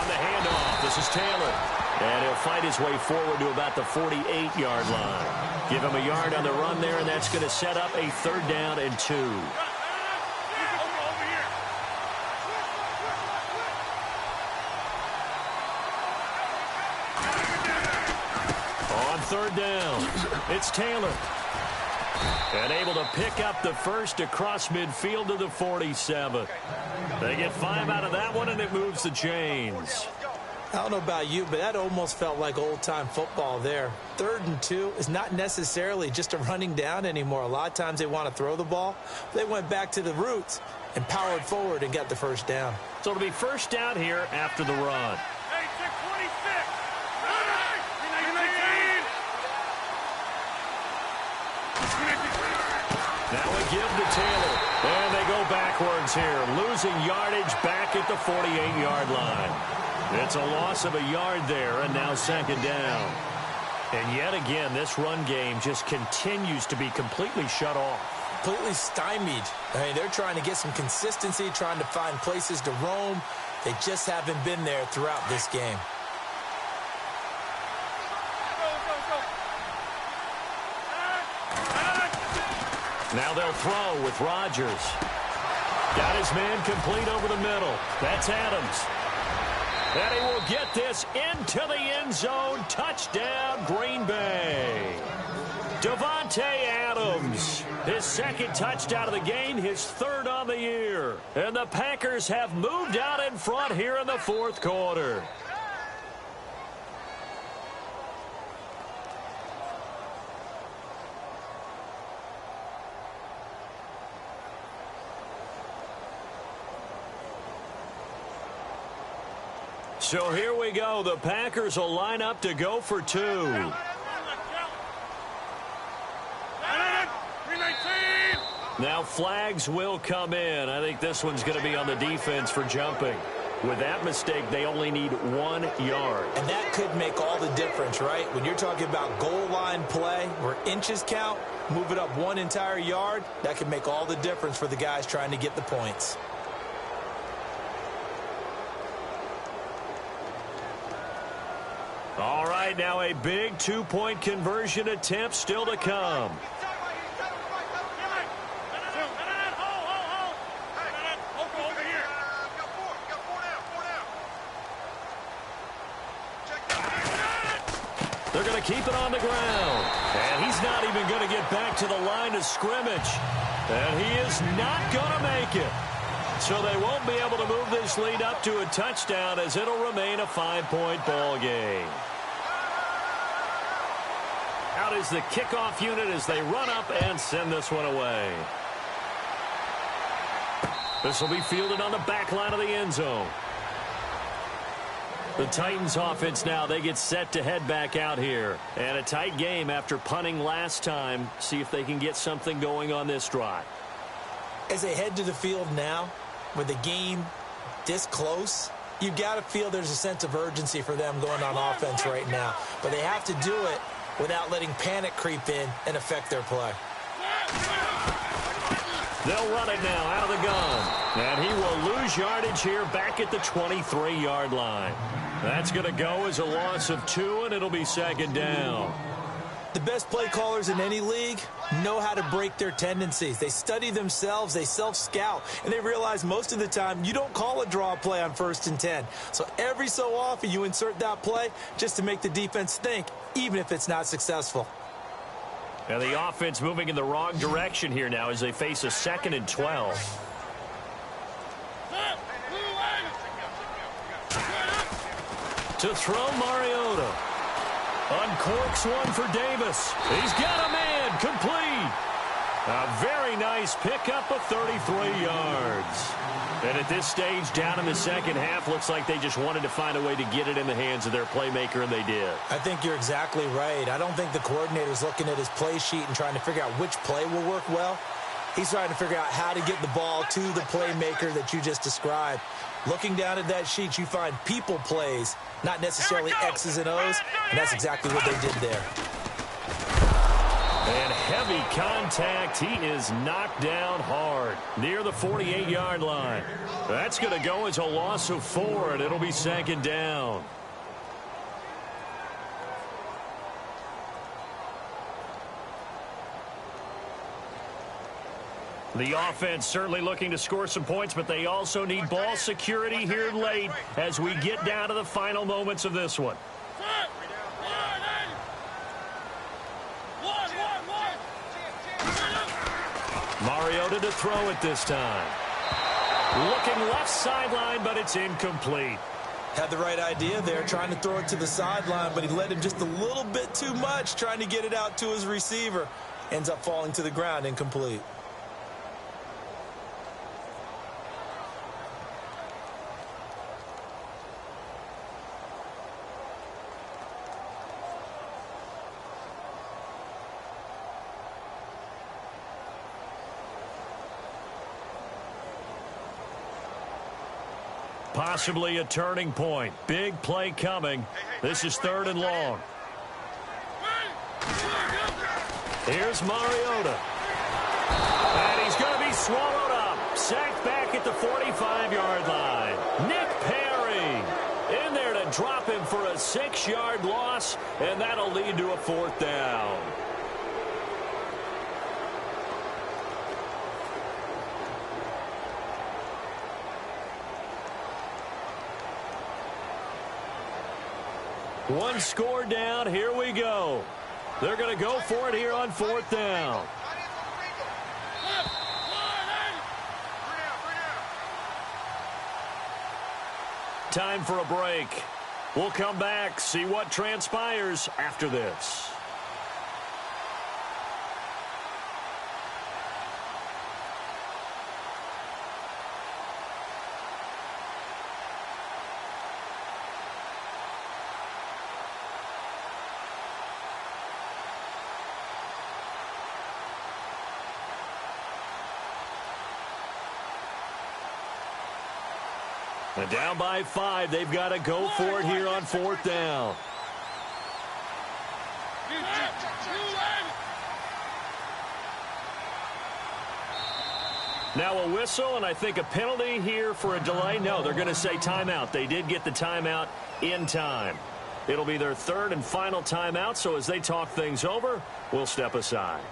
the handoff, this is Taylor. And he'll fight his way forward to about the 48-yard line. Give him a yard on the run there, and that's going to set up a 3rd down and 2. On 3rd down, it's Taylor. And able to pick up the first across midfield to the 47. They get 5 out of that one, and it moves the chains. I don't know about you, but that almost felt like old-time football there. 3rd and 2 is not necessarily just a running down anymore. A lot of times they want to throw the ball. They went back to the roots and powered forward and got the first down. So it'll be first down here after the run. Now a give to Taylor. And they go backwards here, losing yardage back at the 48-yard line. It's a loss of a yard there, and now second down. And yet again, this run game just continues to be completely shut off. Completely stymied. I mean, they're trying to get some consistency, trying to find places to roam. They just haven't been there throughout this game. Now they'll throw with Rodgers. Got his man complete over the middle. That's Adams. And he will get this into the end zone. Touchdown, Green Bay. Davante Adams, his second touchdown of the game, his third on the year. And the Packers have moved out in front here in the fourth quarter. So here we go. The Packers will line up to go for two. Now flags will come in. I think this one's going to be on the defense for jumping. With that mistake, they only need 1 yard. And that could make all the difference, right? When you're talking about goal line play where inches count, move it up 1 entire yard, that could make all the difference for the guys trying to get the points. All right, now a big two-point conversion attempt still to come. They're going to keep it on the ground. And he's not even going to get back to the line of scrimmage. And he is not going to make it. So they won't be able to move this lead up to a touchdown as it'll remain a 5-point ball game. Out is the kickoff unit as they run up and send this one away. This will be fielded on the back line of the end zone. The Titans offense now, they get set to head back out here. And a tight game after punting last time. See if they can get something going on this drive. As they head to the field now, with the game this close, you've got to feel there's a sense of urgency for them going on offense right now. But they have to do it without letting panic creep in and affect their play. They'll run it now out of the gun. And he will lose yardage here back at the 23-yard line. That's going to go as a loss of 2, and it'll be second down. The best play callers in any league know how to break their tendencies. They study themselves, they self-scout, and they realize most of the time you don't call a draw play on 1st and 10. So every so often you insert that play just to make the defense think, even if it's not successful. And the offense moving in the wrong direction here now as they face a 2nd and 12. To throw Mariota. Uncorks one for Davis. He's got a man complete. A very nice pickup of 33 yards. And at this stage, down in the second half, looks like they just wanted to find a way to get it in the hands of their playmaker, and they did. I think you're exactly right. I don't think the coordinator's looking at his play sheet and trying to figure out which play will work well. He's trying to figure out how to get the ball to the playmaker that you just described. Looking down at that sheet, you find people plays, not necessarily X's and O's, and that's exactly what they did there. And heavy contact. He is knocked down hard near the 48-yard line. That's going to go as a loss of 4, and it'll be second down. The offense certainly looking to score some points, but they also need ball security here late as we get down to the final moments of this one. Mariota to throw it this time. Looking left sideline, but it's incomplete. Had the right idea there, trying to throw it to the sideline, but he led him just a little bit too much, trying to get it out to his receiver. Ends up falling to the ground, incomplete. Possibly a turning point. Big play coming. This is 3rd and long. Here's Mariota. And he's going to be swallowed up. Sacked back at the 45-yard line. Nick Perry in there to drop him for a 6-yard loss, and that'll lead to a 4th down. One score down. Here we go. They're going to go for it here on 4th down. Time for a break. We'll come back, see what transpires after this. And down by 5, they've got to go for it here on 4th down. Now a whistle, and I think a penalty here for a delay. No, they're going to say timeout. They did get the timeout in time. It'll be their 3rd and final timeout, so as they talk things over, we'll step aside.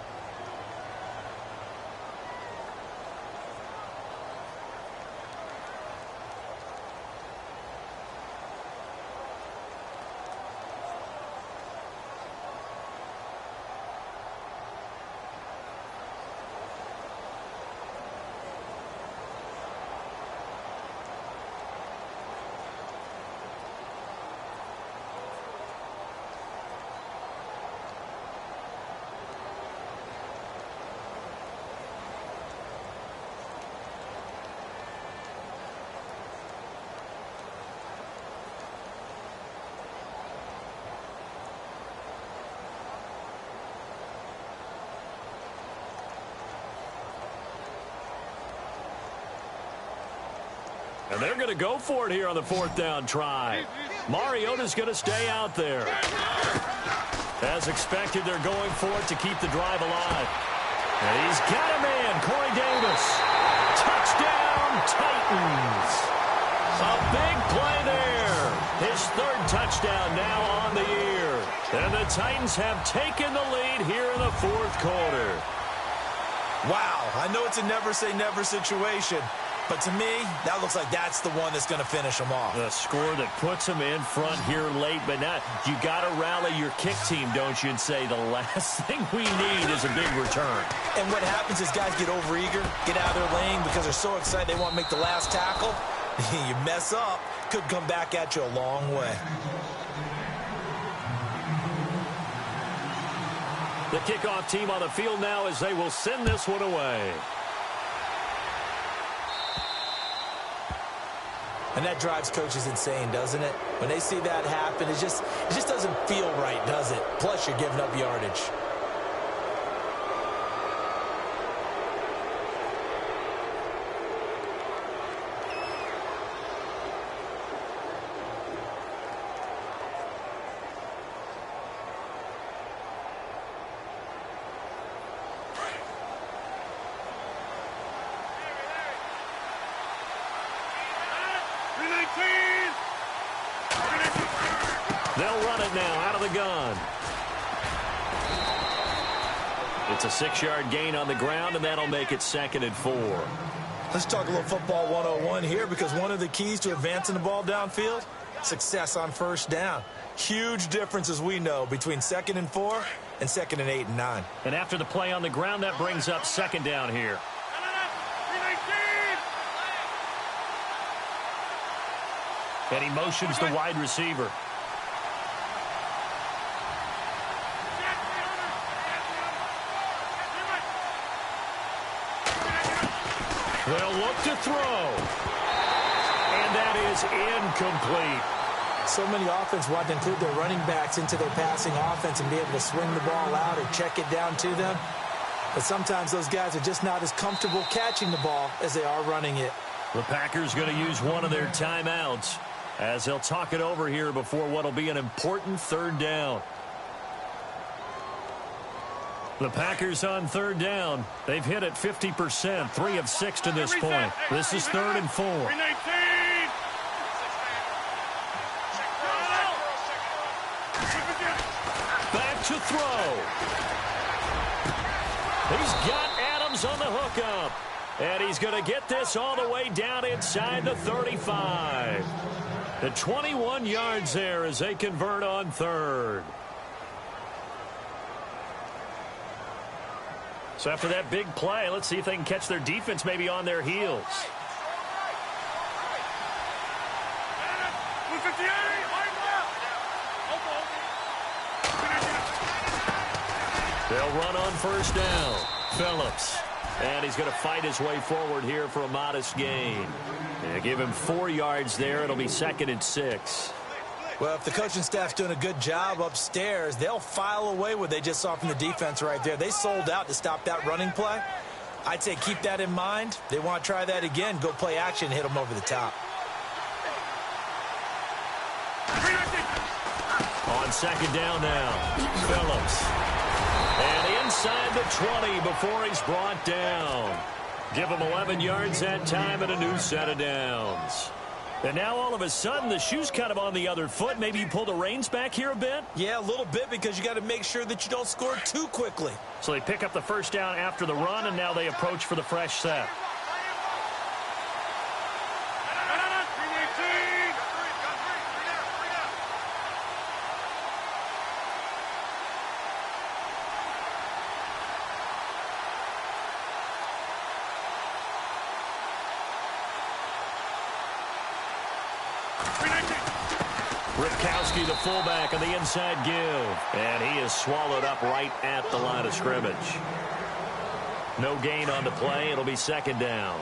And they're going to go for it here on the 4th down try. Mariota's going to stay out there. As expected, they're going for it to keep the drive alive. And he's got a man, Corey Davis. Touchdown, Titans. A big play there. His 3rd touchdown now on the year. And the Titans have taken the lead here in the 4th quarter. Wow, I know it's a never-say-never situation. But to me, that looks like that's the one that's going to finish them off. The score that puts them in front here late, but now you got to rally your kick team, don't you, and say the last thing we need is a big return. And what happens is guys get overeager, get out of their lane because they're so excited they want to make the last tackle. You mess up, could come back at you a long way. The kickoff team on the field now as they will send this one away. And that drives coaches insane, doesn't it? When they see that happen, it just doesn't feel right, does it? Plus, you're giving up yardage. They'll run it now out of the gun. It's a 6-yard gain on the ground, and that'll make it 2nd and 4. Let's talk a little football 101 here, because one of the keys to advancing the ball downfield, success on 1st down. Huge difference, as we know, between 2nd and 4 and 2nd and 8 and 9. And after the play on the ground, that brings up 2nd down here. And he motions the wide receiver. They'll look to throw. And that is incomplete. So many offense want to include their running backs into their passing offense and be able to swing the ball out or check it down to them. But sometimes those guys are just not as comfortable catching the ball as they are running it. The Packers going to use one of their timeouts as they'll talk it over here before what will be an important third down. The Packers on third down. They've hit it 50%, 3 of 6 to this point. This is 3rd and 4. Back to throw. He's got Adams on the hookup. And he's going to get this all the way down inside the 35. The 21 yards there as they convert on third. So after that big play, let's see if they can catch their defense maybe on their heels. They'll run on first down. Phillips. And he's going to fight his way forward here for a modest gain. Yeah, give him 4 yards there. It'll be 2nd and 6. Well, if the coaching staff's doing a good job upstairs, they'll file away what they just saw from the defense right there. They sold out to stop that running play. I'd say keep that in mind. They want to try that again. Go play action, hit them over the top. On second down now, Phillips. And inside the 20 before he's brought down. Give him 11 yards that time and a new set of downs. And now all of a sudden the shoe's kind of on the other foot. Maybe you pull the reins back here a bit? Yeah, a little bit because you got to make sure that you don't score too quickly. So they pick up the first down after the run, and now they approach for the fresh set. Ripkowski, the fullback, on the inside give. And he is swallowed up right at the line of scrimmage. No gain on the play. It'll be second down.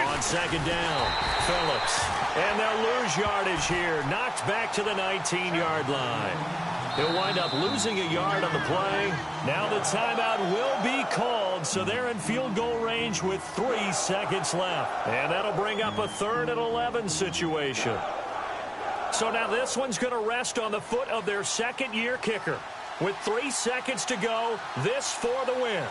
On second down, Phillips. And they'll lose yardage here. Knocked back to the 19-yard line. He'll wind up losing a yard on the play. Now the timeout will be called, so they're in field goal range with 3 seconds left. And that'll bring up a 3rd and 11 situation. So now this one's going to rest on the foot of their second-year kicker. With 3 seconds to go, this for the win.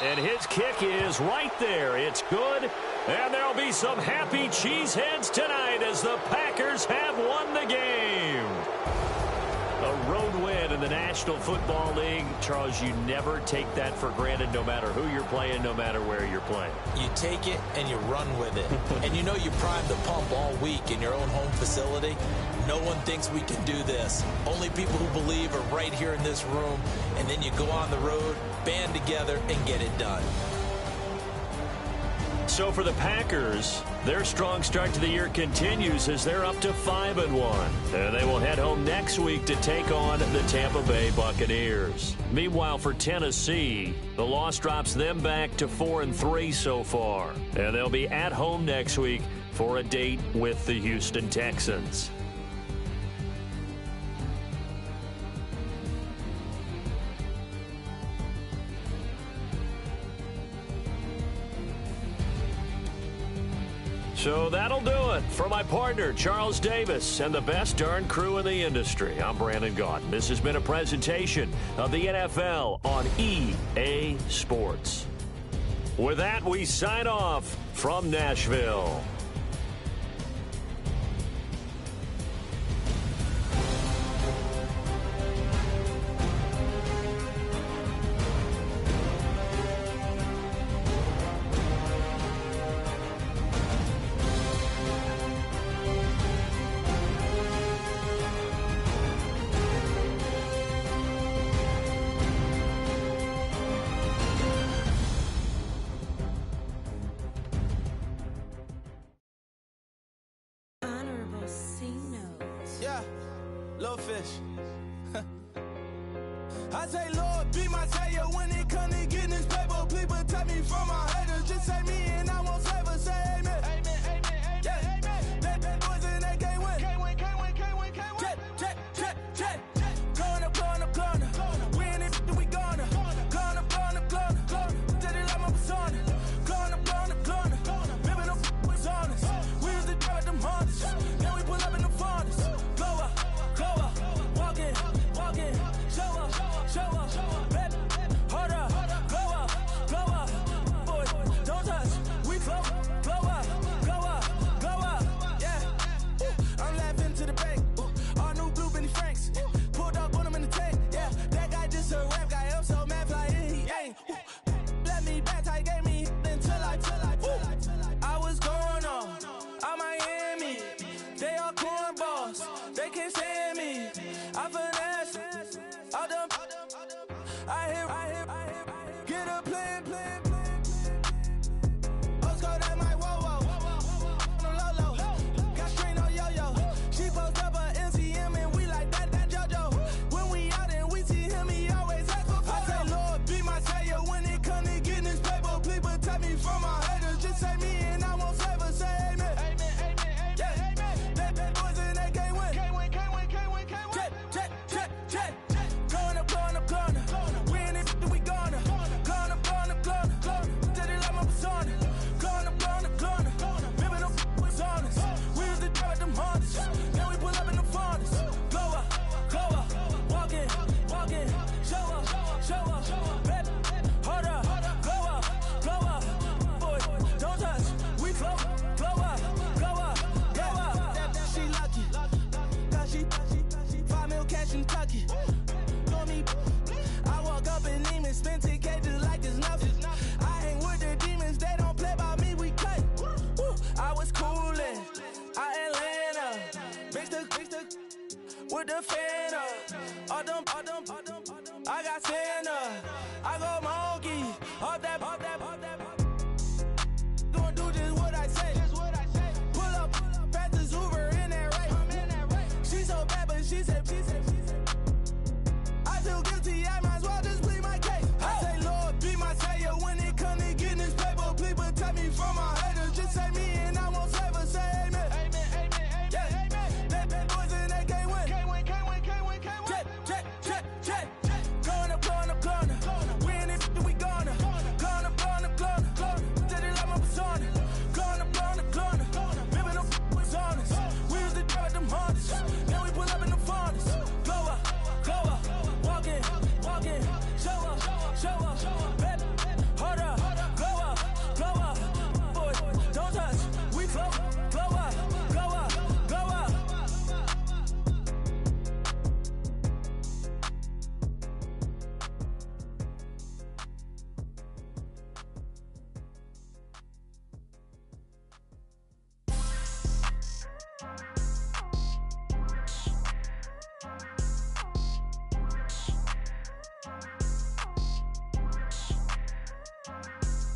And his kick is right there. It's good. And there'll be some happy cheeseheads tonight as the Packers have won the game. A road win in the National Football League. Charles, you never take that for granted no matter who you're playing, no matter where you're playing. You take it and you run with it. And you know you primed the pump all week in your own home facility. No one thinks we can do this. Only people who believe are right here in this room. And then you go on the road, band together, and get it done. So for the Packers, their strong start to the year continues as they're up to 5-1. And they will head home next week to take on the Tampa Bay Buccaneers. Meanwhile, for Tennessee, the loss drops them back to 4-3 so far. And they'll be at home next week for a date with the Houston Texans. So that'll do it. For my partner, Charles Davis, and the best darn crew in the industry, I'm Brandon Gaudin. This has been a presentation of the NFL on EA Sports. With that, we sign off from Nashville. I say, Lord, be my savior when it comes to getting this paper. Please protect me from my haters. Just say me and I won't flavor. Say amen. Amen, amen, amen, yeah. Amen. That boys and they can't win. Can't win, can't win, can't win, can't win. Jet, jet, jet, jet. with the fan up. All them, I got Santa. I go monkey, all that. Gonna do just what I say. Pull up, pass the Uber in that race. She so bad, but she said. I feel guilty, I might as well just plead my case. I say, Lord, be my savior when it come to getting this paper. Please protect me from my haters. Just say me and I won't save her. Say amen. Yeah. That boys and they can't win. Jet. Going up. We in it, we gonna. Going up. Did it like my persona. Going up. Living up was honest. We used to drive them hardest. Now we pull up in the furnace. Glow up. Walking. Show up. Baby, hold up. Glow up. Boys, don't touch. We glow up.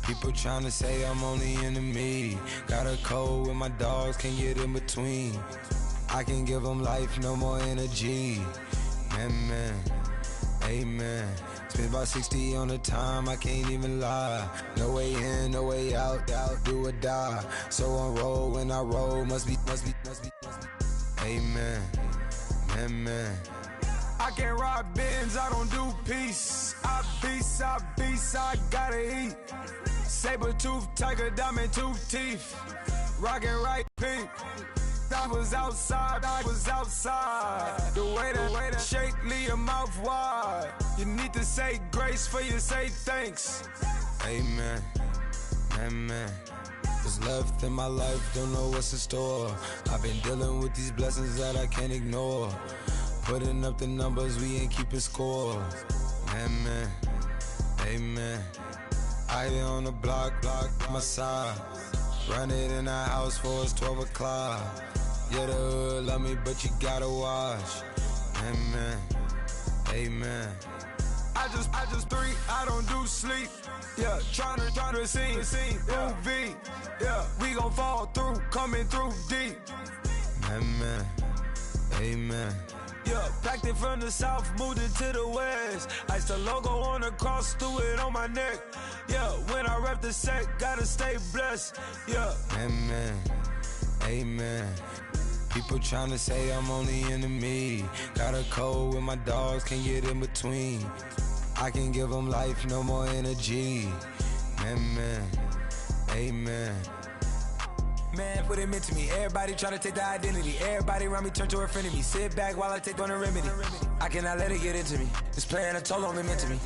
People tryna say I'm only enemy. Got a code with my dogs, can't get in between. I can give them life, no more energy. Man, amen. Spent about 60 on the time, I can't even lie. No way in, no way out, do or die. So on roll, when I roll, must be. Amen, man. I can't ride Benz, I don't do peace. I beast, I gotta eat. Saber tooth, tiger, diamond tooth teeth. Rockin' right pink. I was outside. The way that shake, leave your mouth wide. You need to say grace for you say thanks. Amen. What's left in my life, don't know what's in store. I've been dealing with these blessings that I can't ignore. Putting up the numbers, we ain't keeping score. Amen. I been on the block, my side. Run it in the house for us 12 o'clock. Yeah, the hood love me, but you gotta watch. Amen. I just three, I don't do sleep. Yeah, tryna see movie. Yeah, we gon' fall through, coming through deep. Amen. Yeah, packed it from the south, moved it to the west. Iced the logo on the cross, threw it on my neck. Yeah, when I rep the set, gotta stay blessed. Yeah. Amen. People tryna say I'm only enemy. Got a code with my dogs, can't get in between. I can give them life, no more energy. Amen. Man, put him into me. Everybody try to take the identity. Everybody around me turn to a friend of me. Sit back while I take on the remedy. I cannot let it get into me. This playing a toll on me mentally.